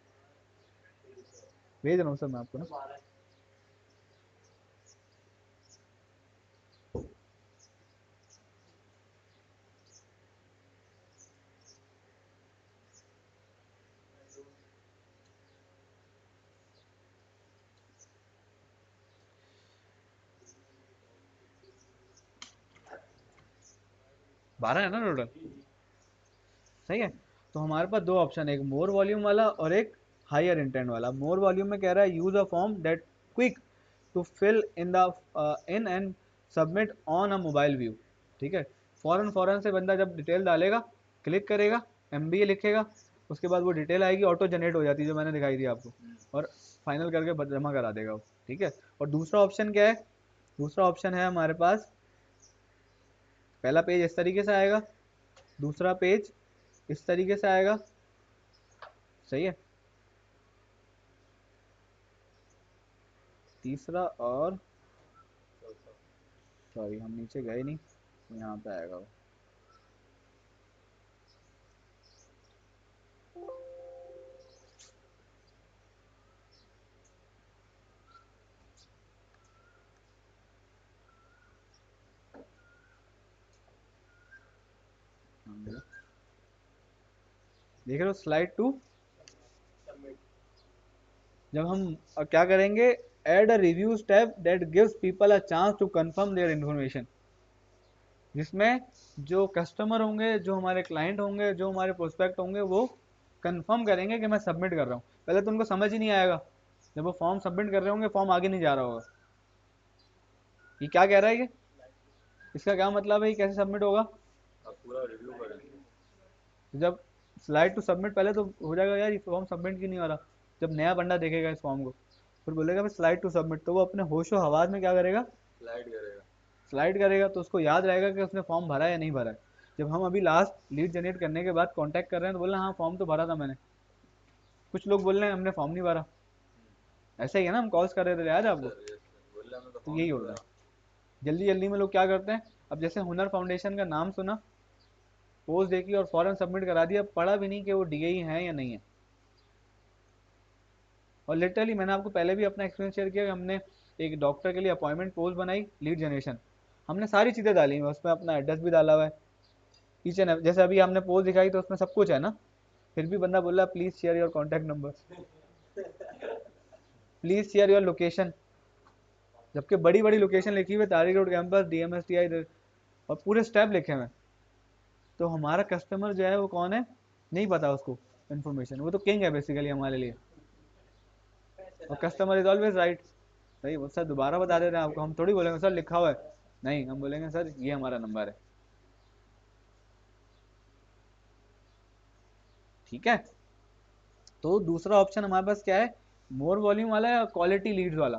भेज रहा हूँ सर मैं आपको ना। बारह है ना टोटल, सही है। तो हमारे पास दो ऑप्शन है, एक मोर वॉल्यूम वाला और एक हायर इंटेंट वाला। मोर वॉल्यूम में कह रहा है use a form that quick to fill in the in and submit on a mobile view, ठीक है। फॉरन फॉरन से बंदा जब डिटेल डालेगा, क्लिक करेगा, MBA लिखेगा, उसके बाद वो डिटेल आएगी, ऑटो जनरेट हो जाती है जो मैंने दिखाई थी आपको, और फाइनल करके जमा करा देगा वो, ठीक है। और दूसरा ऑप्शन क्या है, दूसरा ऑप्शन है हमारे पास, पहला पेज इस तरीके से आएगा, दूसरा पेज इस तरीके से आएगा, सही है। तीसरा और सॉरी हम नीचे गए नहीं, यहाँ पे आएगा वो। देख रहे हो स्लाइड 2, जब हम क्या करेंगे, add a review tab that gives people a chance to confirm their information, जिसमें जो कस्टमर होंगे, जो हमारे क्लाइंट होंगे, जो हमारे प्रोस्पेक्ट होंगे, वो कंफर्म करेंगे कि मैं सबमिट कर रहा हूँ। पहले तो उनको समझ ही नहीं आएगा, जब वो फॉर्म सबमिट कर रहे होंगे फॉर्म आगे नहीं जा रहा होगा, ये क्या कह रहा है, ये इसका क्या मतलब है, ये कैसे सबमिट होगा। आप पूरा रिव्यू करें। जब स्लाइड टू सबमिट, पहले तो हो जाएगा यार ये फॉर्म सबमिट क्यों नहीं हो रहा, जब नया बंदा देखेगा इस फॉर्म को, फिर बोलेगा भाई स्लाइड टू सबमिट, तो वो अपने होशो हवास में क्या करेगा, स्लाइड करेगा। स्लाइड करेगा, तो उसको याद रहेगा कि उसने फॉर्म भरा है या नहीं भरा है। जब हम अभी लास्ट लीड जनरेट करने के बाद कांटेक्ट कर रहे हैं तो बोल रहे हैं हाँ फॉर्म तो भरा था मैंने, कुछ लोग बोल रहे हैं हमने फॉर्म नहीं भरा, ऐसा ही है ना, हम कॉल्स कर रहे थे याद है यस आपको। सर, यस सर, बोल हमने तो तो फॉर्म यही ही नहीं होता है, भरा। जल्दी जल्दी में लोग क्या करते हैं, अब जैसे हुनर फाउंडेशन का नाम सुना, पोस्ट देखी और फॉरन सबमिट करा दिया, पढ़ा भी नहीं कि वो DAE है या नहीं है। और लिटरली मैंने आपको पहले भी अपना एक्सपीरियंस शेयर किया कि हमने एक डॉक्टर के लिए अपॉइंटमेंट पोस्ट बनाई, लीड जनरेशन, हमने सारी चीज़ें डाली हैं उसमें, अपना एड्रेस भी डाला हुआ है, ईच एंड जैसे अभी हमने पोस्ट दिखाई तो उसमें सब कुछ है ना, फिर भी बंदा बोला please share your contact number, please share your location, जबकि बड़ी बड़ी लोकेशन लिखी हुई है, तारिक रोड कैंपस, DMSTI, और पूरे स्टेप लिखे हुए हैं। तो हमारा कस्टमर जो है वो कौन है, नहीं पता उसको इन्फॉर्मेशन, वो तो किंग है बेसिकली हमारे लिए, और कस्टमर इज ऑलवेज राइट। सही, वो सर दोबारा बता देते हैं आपको, हम थोड़ी बोलेंगे सर लिखा हुआ है, नहीं हम बोलेंगे सर ये हमारा नंबर है, ठीक है। तो दूसरा ऑप्शन हमारे पास क्या है, मोर वॉल्यूम वाला है, क्वालिटी लीड्स वाला,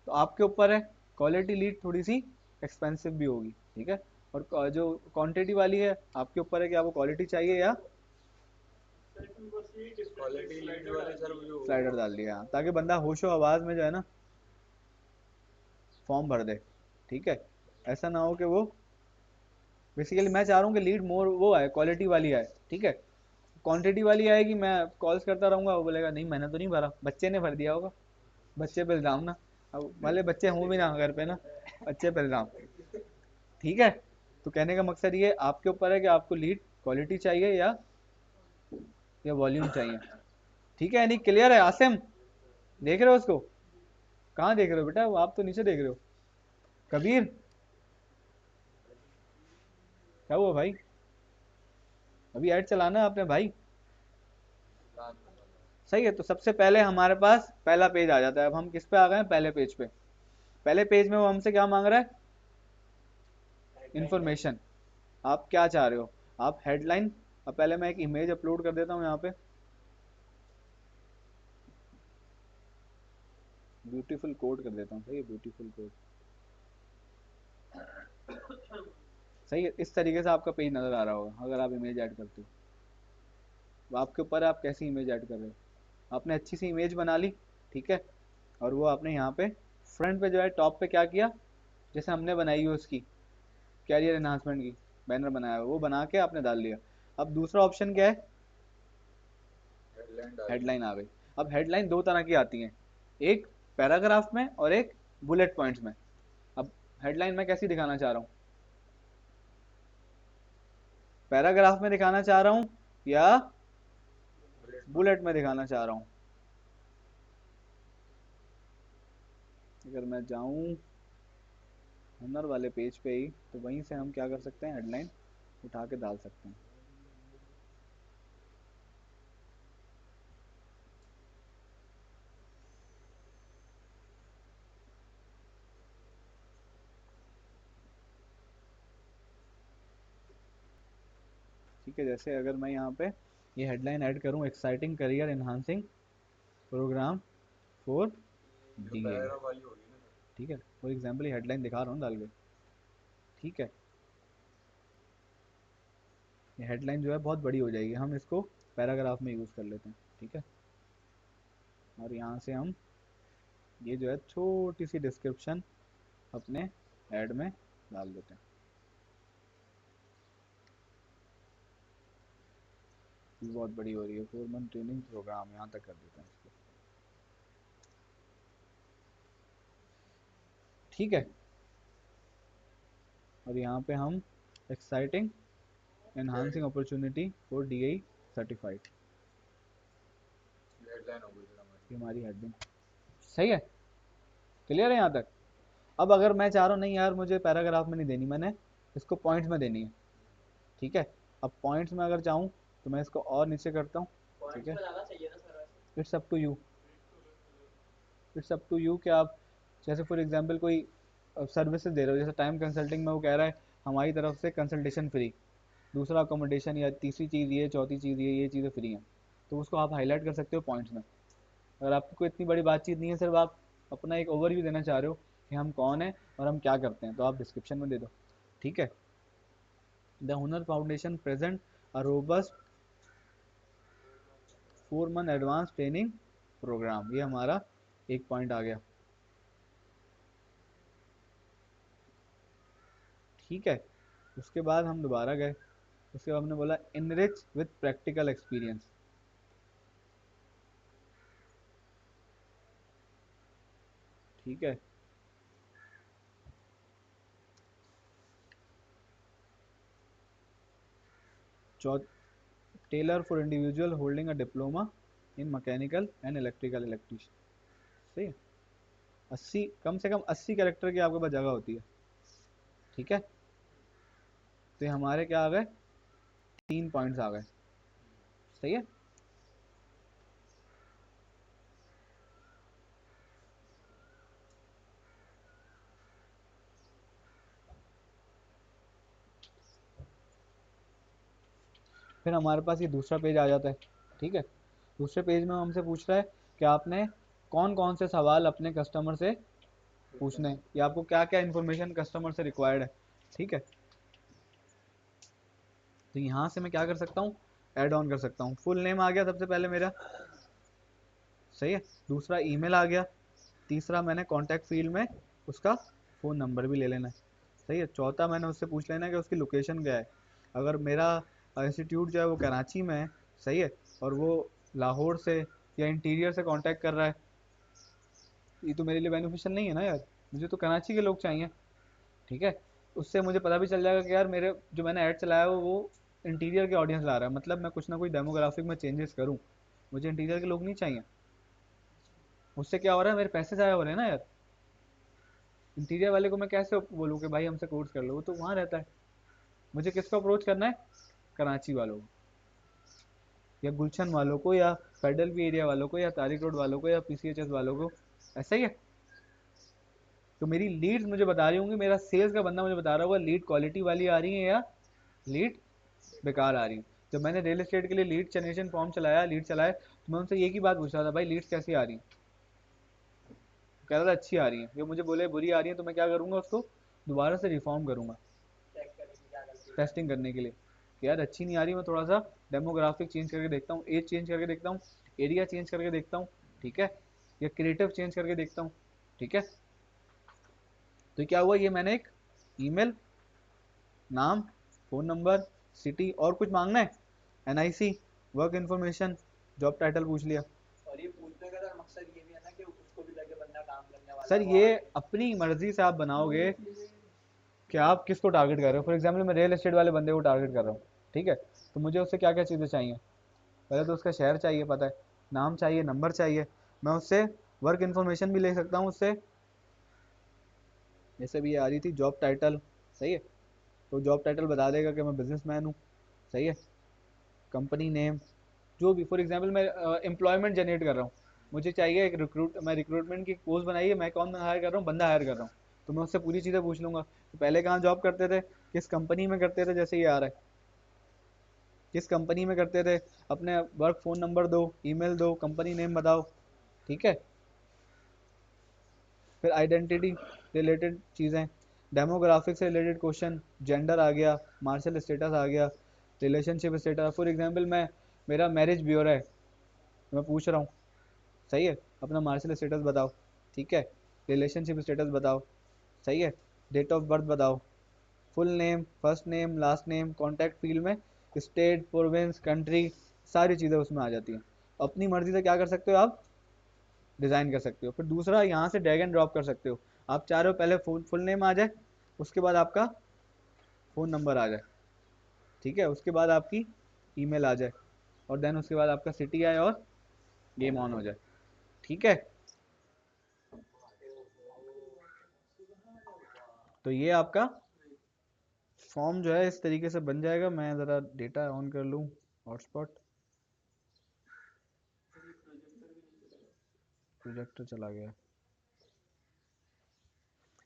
तो आपके ऊपर है, क्वालिटी लीड थोड़ी सी एक्सपेंसिव भी होगी, ठीक है, और जो क्वांटिटी वाली है आपके ऊपर है कि आपको क्वालिटी चाहिए या क्वालिटी लीड वाले सर वो जो स्लाइडर डाल दिया, ताकि बंदा होशो आवाज में जो है ना फॉर्म भर दे, ठीक है। ऐसा ना हो कि वो, बेसिकली मैं चाह रहा हूँ कि लीड मोर वो आए, क्वालिटी वाली आए, ठीक है। क्वांटिटी वाली आएगी, मैं कॉल्स करता रहूंगा, वो बोलेगा नहीं मैंने तो नहीं भरा, बच्चे ने भर दिया होगा, बच्चे पे इल्जाम ना, अब भले बच्चे हों भी ना घर पे ना, बच्चे पे इल्जाम, ठीक है। तो कहने का मकसद ये आपके ऊपर है कि आपको लीड क्वालिटी चाहिए या वॉल्यूम चाहिए, ठीक है। यानी क्लियर है आसिम, देख रहे हो उसको, कहाँ देख रहे हो बेटा, वो आप तो नीचे देख रहे हो। कबीर, क्या हुआ भाई, अभी ऐड चलाना है आपने भाई, सही है। तो सबसे पहले हमारे पास पहला पेज आ जाता है, अब हम किस पे आ गए हैं, पहले पेज पे। पहले पेज में वो हमसे क्या मांग रहा है, इन्फॉर्मेशन, आप क्या चाह रहे हो, आप हेडलाइन, अब पहले मैं एक इमेज अपलोड कर देता हूँ यहाँ पे, ब्यूटीफुल कोड कर देता हूँ, सही है, ब्यूटीफुल कोड, सही है। इस तरीके से आपका पेज नज़र आ रहा होगा अगर आप इमेज ऐड करते हो, तो आपके ऊपर है आप कैसी इमेज ऐड कर रहे हो। आपने अच्छी सी इमेज बना ली, ठीक है, और वो आपने यहाँ पे फ्रंट पे जो है टॉप पे क्या किया, जैसे हमने बनाई है उसकी कैरियर एनहांसमेंट की बैनर बनाया हुआ, वो बना के आपने डाल दिया। अब दूसरा ऑप्शन क्या है, हेडलाइन आ गई। अब हेडलाइन दो तरह की आती हैं, एक पैराग्राफ में और एक बुलेट पॉइंट्स में। अब हेडलाइन मैं कैसी दिखाना चाह रहा हूँ, पैराग्राफ में दिखाना चाह रहा हूँ या बुलेट में दिखाना चाह रहा हूँ। अगर मैं जाऊं हुनर वाले पेज पे ही, तो वहीं से हम क्या कर सकते हैं, हेडलाइन उठा के डाल सकते हैं। ठीक है, जैसे अगर मैं यहाँ पे ये हेडलाइन ऐड करूँ, exciting career enhancing programme for जो डीए, पैराग्राफ वाली होगी ना सर, ठीक है, फॉर एग्जाम्पल ये हेडलाइन दिखा रहा हूँ डाल के, ठीक है। ये हेडलाइन जो है बहुत बड़ी हो जाएगी, हम इसको पैराग्राफ में यूज़ कर लेते हैं, ठीक है। और यहाँ से हम ये जो है छोटी सी डिस्क्रिप्शन अपने ऐड में डाल देते हैं। ये बहुत बड़ी हो रही है, 4 मंथ ट्रेनिंग प्रोग्राम, यहाँ तक कर देते हैं इसको, ठीक है। और यहाँ पे हम exciting enhancing opportunity for DI certified, headline हो गई सर हमारी। ये हमारी हेडिंग सही है, क्लियर है यहाँ तक। अब अगर मैं चाह रहा हूँ नहीं यार मुझे पैराग्राफ में नहीं देनी, मैंने इसको पॉइंट्स में देनी है, ठीक है। अब पॉइंट्स में अगर चाहूँ तो मैं इसको और नीचे करता हूँ, ठीक पॉइंट्स है। में जाना चाहिए ना सर वैसे। It's up to you, it's up to you कि आप जैसे फॉर एग्जांपल कोई सर्विसेज दे रहे हो, जैसे टाइम कंसल्टिंग में वो कह रहा है हमारी तरफ से कंसल्टेशन फ्री, दूसरा अकोमोडेशन, या तीसरी चीज़ ये, चौथी चीज़ ये चीज़ें फ्री हैं, तो उसको आप हाईलाइट कर सकते हो पॉइंट्स में। अगर आपको इतनी बड़ी बातचीत नहीं है, सिर्फ आप अपना एक ओवरव्यू देना चाह रहे हो कि हम कौन हैं और हम क्या करते हैं, तो आप डिस्क्रिप्शन में दे दो, ठीक है। The Hunar foundation present a robust 4 month advance training programme, ये हमारा एक पॉइंट आ गया, ठीक है। उसके बाद हम दोबारा गए, उसके बाद हमने बोला इनरिच विथ प्रैक्टिकल एक्सपीरियंस, ठीक है। Tailor for individual holding a diploma in mechanical and electrical electrician, सही है। 80, कम से कम 80 कैरेक्टर की आपके पास जगह होती है, ठीक है। तो ये हमारे क्या आ गए, 3 पॉइंट्स आ गए, सही है। फिर हमारे पास ये दूसरा पेज आ जाता है, ठीक है। दूसरे पेज में हमसे पूछ रहा है कि आपने कौन कौन से सवाल अपने कस्टमर से पूछने हैं, या आपको क्या क्या इन्फॉर्मेशन कस्टमर से रिक्वायर्ड है, ठीक है। तो यहाँ से मैं क्या कर सकता हूँ, ऐड ऑन कर सकता हूँ। फुल नेम आ गया सबसे पहले मेरा, सही है। दूसरा ईमेल आ गया, तीसरा मैंने कॉन्टैक्ट फील्ड में उसका फ़ोन नंबर भी ले लेना है, सही है। चौथा मैंने उससे पूछ लेना है कि उसकी लोकेशन क्या है। अगर मेरा इंस्टीट्यूट जो है वो कराची में है, सही है, और वो लाहौर से या इंटीरियर से कांटेक्ट कर रहा है, ये तो मेरे लिए बेनिफिशियल नहीं है ना यार, मुझे तो कराची के लोग चाहिए, ठीक है। उससे मुझे पता भी चल जाएगा कि यार मेरे जो मैंने ऐड चलाया है वो इंटीरियर के ऑडियंस ला रहा है, मतलब मैं कुछ ना कुछ डेमोग्राफिक में चेंजेस करूँ, मुझे इंटीरियर के लोग नहीं चाहिए। उससे क्या हो रहा है, मेरे पैसे ज़ाया हो रहे हैं ना यार। इंटीरियर वाले को मैं कैसे बोलूँ कि भाई हमसे कोर्स कर लो, वो तो वहाँ रहता है। मुझे किसको अप्रोच करना है, कराची वालों को, या गुलशन वालों को, या फेडरल बी एरिया वालों को, या तारिक रोड वालों को, या पीसीएचएस वालों को, ऐसा ही है। तो मेरी लीड्स मुझे बता रही होंगी, मेरा सेल्स का बंदा मुझे बता रहा होगा लीड क्वालिटी वाली आ रही है या लीड बेकार आ रही है। जब मैंने रियल एस्टेट के लिए लीड जनरेशन फॉर्म चलाया, लीड चलाए, तो मैं उनसे एक ही बात पूछ रहा था, भाई लीड्स कैसी आ रही है। कह रहा था अच्छी आ रही है, जो मुझे बोले बुरी आ रही है तो मैं क्या करूँगा, उसको दोबारा से रिफॉर्म करूँगा चेक करें कि क्या गलती है। टेस्टिंग करने के लिए कि यार अच्छी नहीं आ रही, मैं थोड़ा सा डेमोग्राफिक चेंज करके देखता हूँ, एज चेंज करके देखता हूँ, एरिया चेंज करके देखता हूँ, ठीक है, या क्रिएटिव चेंज करके देखता हूँ, ठीक है। तो क्या हुआ, ये मैंने एक ईमेल, नाम, फ़ोन नंबर, सिटी, और कुछ मांगना है, NIC, work information, job title पूछ लिया। और ये पूछने का तो मकसद ये भी है ना कि उसको भी लगे बंदा काम करने वाला सर वहाँ ये पे। अपनी मर्जी से आप बनाओगे कि आप किसको टारगेट कर रहे हो। फॉर एग्जाम्पल मैं रियल एस्टेट वाले बंदे को टारगेट कर रहा हूँ, ठीक है, तो मुझे उससे क्या क्या चीज़ें चाहिए। पहले तो उसका शहर चाहिए, पता है, नाम चाहिए, नंबर चाहिए। मैं उससे वर्क इन्फॉर्मेशन भी ले सकता हूँ उससे, जैसे भी ये आ रही थी जॉब टाइटल, सही है, तो जॉब टाइटल बता देगा कि मैं बिजनेसमैन हूँ, सही है। कंपनी नेम, जो भी, फॉर एग्जांपल मैं एम्प्लॉयमेंट जनरेट कर रहा हूँ, मुझे चाहिए एक मैं रिक्रूटमेंट की पोस्ट बनाई है, मैं कौन हायर कर रहा हूँ, बंदा हायर कर रहा हूँ, तो मैं उससे पूरी चीज़ें पूछ लूँगा तो पहले कहाँ जॉब करते थे, किस कंपनी में करते थे, जैसे ये आ रहा है किस कंपनी में करते थे, अपने वर्क फ़ोन नंबर दो, ईमेल दो, कंपनी नेम बताओ, ठीक है। फिर आइडेंटिटी रिलेटेड चीज़ें, डेमोग्राफिक से रिलेटेड क्वेश्चन, जेंडर आ गया, मार्शल स्टेटस आ गया, रिलेशनशिप स्टेटस। फॉर एग्जांपल मैं, मेरा मैरिज ब्यूरो है, मैं पूछ रहा हूँ, सही है, अपना मार्शल स्टेटस बताओ, ठीक है, रिलेशनशिप स्टेटस बताओ, सही है, डेट ऑफ बर्थ बताओ, full name, first name, last name, contact field में स्टेट, प्रोविंस, कंट्री, सारी चीज़ें उसमें आ जाती हैं। अपनी मर्जी से क्या कर सकते हो आप, डिज़ाइन कर सकते हो। फिर दूसरा, यहाँ से ड्रैग एंड ड्रॉप कर सकते हो। आप चाह रहे हो पहले फुल नेम आ जाए, उसके बाद आपका फ़ोन नंबर आ जाए, ठीक है, उसके बाद आपकी ईमेल आ जाए, और देन उसके बाद आपका सिटी आए और गेम ऑन हो जाए, ठीक है। तो ये आपका फॉर्म जो है इस तरीके से बन जाएगा। मैं ज़रा डेटा ऑन कर लूँ, हॉटस्पॉट, प्रोजेक्टर चला गया,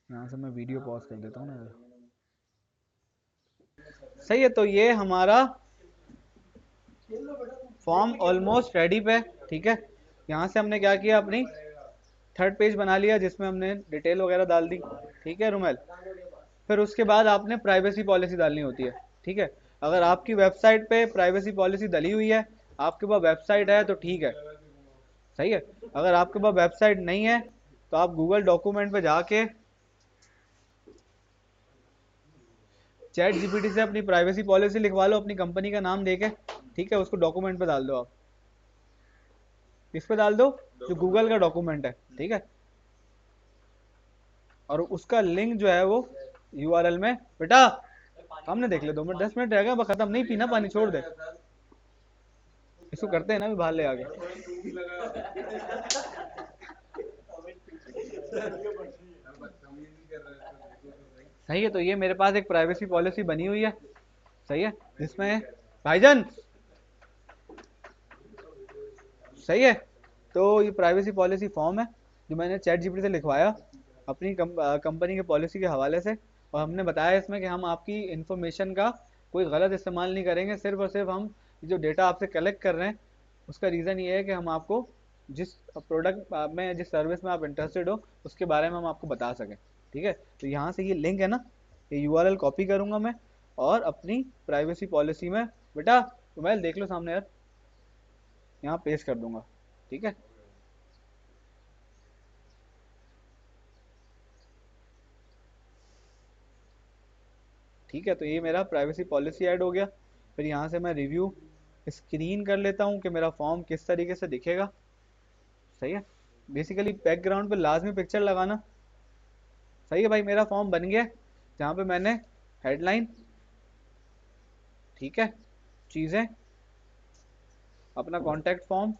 यहाँ से मैं वीडियो पॉज कर देता हूँ ना। सही है, तो ये हमारा फॉर्म ऑलमोस्ट रेडी पे, ठीक है। यहाँ से हमने क्या किया, अपनी थर्ड पेज बना लिया जिसमें हमने डिटेल वगैरह डाल दी, ठीक है रुमेल। फिर उसके बाद आपने प्राइवेसी पॉलिसी डालनी होती है, ठीक है। अगर आपकी वेबसाइट पे प्राइवेसी पॉलिसी डली हुई है, आपके पास वेबसाइट है तो ठीक है, सही है। अगर आपके पास वेबसाइट नहीं है तो आप गूगल डॉक्यूमेंट पे जाके चैट जीपीटी से अपनी प्राइवेसी पॉलिसी लिखवा लो, अपनी कंपनी का नाम देके, ठीक है, उसको डॉक्यूमेंट पे डाल दो आप। किस पे डाल दो, जो गूगल का डॉक्यूमेंट है, ठीक है। और उसका लिंक जो है वो यूआरएल में, बेटा सामने देख ले, 2 मिनट 10 मिनट रहेगा, बस खत्म, नहीं पीना पानी, छोड़ दे इसको, करते हैं ना भी बाहर ले आगे। सही है, तो ये मेरे पास एक प्राइवेसी पॉलिसी बनी हुई है, सही है, जिसमें भाईजान, सही है, तो ये प्राइवेसी पॉलिसी फॉर्म है जो मैंने चैट जीपीटी से लिखवाया अपनी कंपनी के पॉलिसी के हवाले से। और हमने बताया इसमें कि हम आपकी इंफॉर्मेशन का कोई गलत इस्तेमाल नहीं करेंगे, सिर्फ और सिर्फ हम जो डेटा आपसे कलेक्ट कर रहे हैं उसका रीज़न ये है कि हम आपको जिस प्रोडक्ट में, जिस सर्विस में आप इंटरेस्टेड हो उसके बारे में हम आपको बता सकें, ठीक है। तो यहाँ से ये लिंक है ना, ये यूआरएल कॉपी करूँगा मैं और अपनी प्राइवेसी पॉलिसी में, बेटा मोबाइल देख लो सामने यार, यहाँ पेस्ट कर दूंगा, ठीक है। ठीक है, तो ये मेरा प्राइवेसी पॉलिसी ऐड हो गया। फिर यहाँ से मैं रिव्यू स्क्रीन कर लेता हूँ कि मेरा फॉर्म किस तरीके से दिखेगा, सही है। बेसिकली बैकग्राउंड पे लाजमी पिक्चर लगाना, सही है भाई। मेरा फॉर्म बन गया जहाँ पे मैंने हेडलाइन, ठीक है, चीज़ें, अपना कॉन्टैक्ट फॉर्म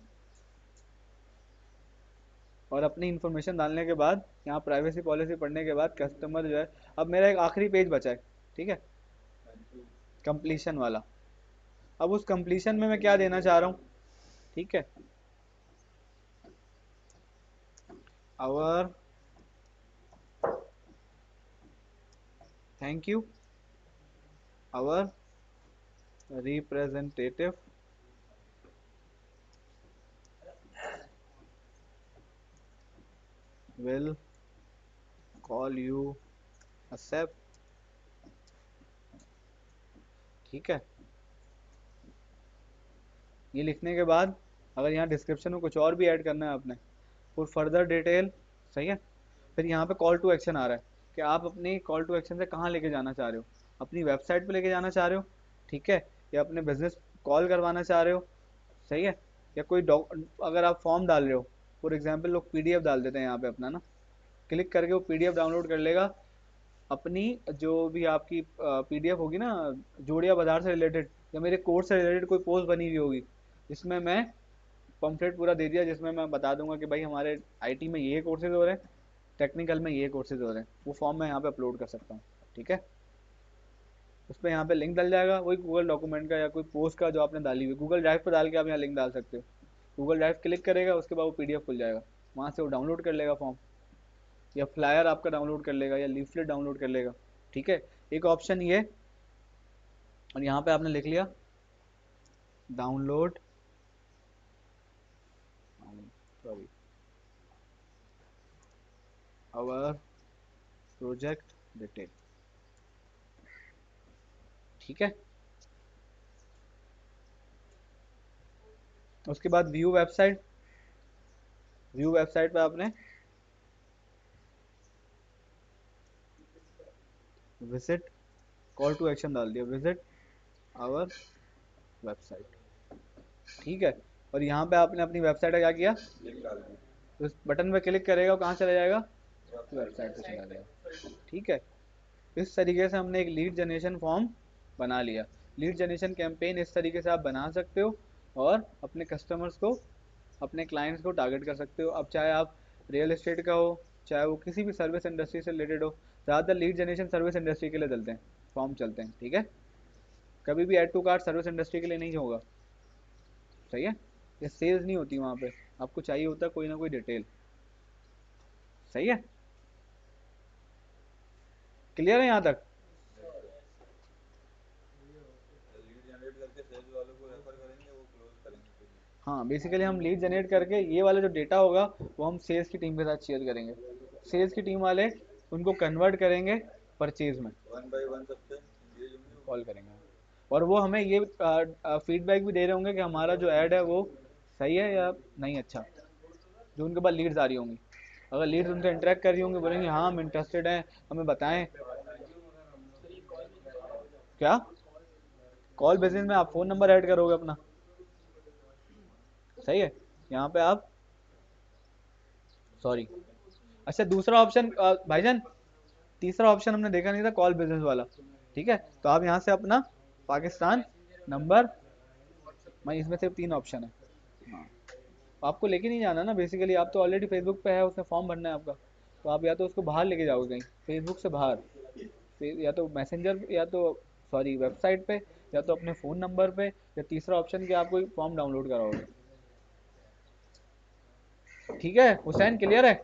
और अपनी इंफॉर्मेशन डालने के बाद यहाँ प्राइवेसी पॉलिसी पढ़ने के बाद कस्टमर जो है, अब मेरा एक आखिरी पेज बचा है, ठीक है, कंप्लीशन वाला। अब उस कंप्लीशन में मैं क्या देना चाह रहा हूँ, ठीक है, our thank you, our representative will call you accept, ठीक है। ये लिखने के बाद अगर यहाँ डिस्क्रिप्शन में कुछ और भी ऐड करना है आपने, फॉर फर्दर डिटेल, सही है। फिर यहाँ पे कॉल टू एक्शन आ रहा है कि आप अपनी कॉल टू एक्शन से कहाँ लेके जाना चाह रहे हो, अपनी वेबसाइट पे लेके जाना चाह रहे हो, ठीक है, या अपने बिजनेस कॉल करवाना चाह रहे हो, सही है, या कोई अगर आप फॉर्म डाल रहे हो, फॉर एग्जांपल लोग पीडीएफ डाल देते हैं यहाँ पे अपना ना, क्लिक करके वो पीडीएफ डाउनलोड कर लेगा अपनी, जो भी आपकी पीडीएफ होगी ना जोड़िया बाजार से रिलेटेड या मेरे कोर्स से रिलेटेड कोई पोस्ट बनी हुई होगी, जिसमें मैं पम्फलेट पूरा दे दिया, जिसमें मैं बता दूंगा कि भाई हमारे आईटी में ये कोर्सेज हो रहे हैं, टेक्निकल में ये कोर्सेज हो रहे हैं, वो फॉर्म मैं यहाँ पे अपलोड कर सकता हूँ। ठीक है, उस पर यहाँ पे लिंक डल जाएगा वही गूगल डॉक्यूमेंट का या कोई पोस्ट का जो आपने डाली हुई, गूगल ड्राइव पर डाल के आप यहाँ लिंक डाल सकते हो। गूगल ड्राइव क्लिक करेगा, उसके बाद वो पीडीएफ खुल जाएगा, वहाँ से वो डाउनलोड कर लेगा फॉर्म, या फ्लायर आपका डाउनलोड कर लेगा या लीफलेट डाउनलोड कर लेगा। ठीक है, एक ऑप्शन ये, और यहाँ पे आपने लिख लिया download, sorry, our project detail. ठीक है, उसके बाद व्यू वेबसाइट, व्यू वेबसाइट पे आपने विजिट, कॉल टू एक्शन डाल दिया, विजिट आवर वेबसाइट। ठीक है, और यहाँ पे आपने अपनी वेबसाइट का क्या किया, लिंक डाल दी, उस बटन पे क्लिक करेगा, कहाँ चला जाएगा, वेबसाइट पे चला जाएगा। ठीक है, इस तरीके से हमने एक लीड जनरेशन फॉर्म बना लिया। लीड जनरेशन कैंपेन इस तरीके से आप बना सकते हो और अपने कस्टमर्स को, अपने क्लाइंट्स को टारगेट कर सकते हो। अब चाहे आप रियल एस्टेट का हो, चाहे वो किसी भी सर्विस इंडस्ट्री से रिलेटेड हो, ज़्यादातर लीड जनरेशन सर्विस इंडस्ट्री के लिए चलते हैं, फॉर्म चलते हैं। ठीक है, कभी भी add to cart service industry के लिए नहीं होगा। सही है, ये सेल्स नहीं होती वहाँ पे, आपको चाहिए होता है कोई ना कोई डिटेल। सही है, क्लियर है यहाँ तक? लीड जनरेट करके सेल्स वालों को रेफर करेंगे, वो क्लोज करेंगे फिर। हाँ, बेसिकली हम लीड जनरेट करके ये वाला जो डेटा होगा वो हम सेल्स की टीम के साथ शेयर करेंगे, सेल्स की टीम वाले उनको कन्वर्ट करेंगे परचेज में, वन बाय वन सबसे एंगेज होंगे वो। कॉल करेंगे, और वो हमें ये फीडबैक भी दे रहे होंगे कि हमारा जो ऐड है वो सही है या नहीं अच्छा, जो उनके पास लीड्स आ रही होंगी। अगर लीड्स उनसे इंटरेक्ट कर रही होंगी, बोलेंगे हाँ हम इंटरेस्टेड हैं, हमें बताएं। क्या कॉल बिजनेस में आप फ़ोन नंबर ऐड करोगे अपना। सही है, यहाँ पे आप, सॉरी, अच्छा दूसरा ऑप्शन भाईजान, तीसरा ऑप्शन हमने देखा नहीं था, कॉल बिजनेस वाला। ठीक है, तो आप यहाँ से अपना पाकिस्तान नंबर, मैं इसमें सिर्फ 3 ऑप्शन है। हाँ, आपको लेके नहीं जाना ना, बेसिकली आप तो ऑलरेडी फेसबुक पे है, उसमें फॉर्म भरना है आपका, तो आप या तो उसको बाहर लेके जाओगे कहीं फेसबुक से बाहर, या तो मैसेंजर, या तो सॉरी वेबसाइट पे, या तो अपने फ़ोन नंबर पे, या तीसरा ऑप्शन कि आप कोई फॉर्म डाउनलोड कराओगे। ठीक है हुसैन, क्लियर है?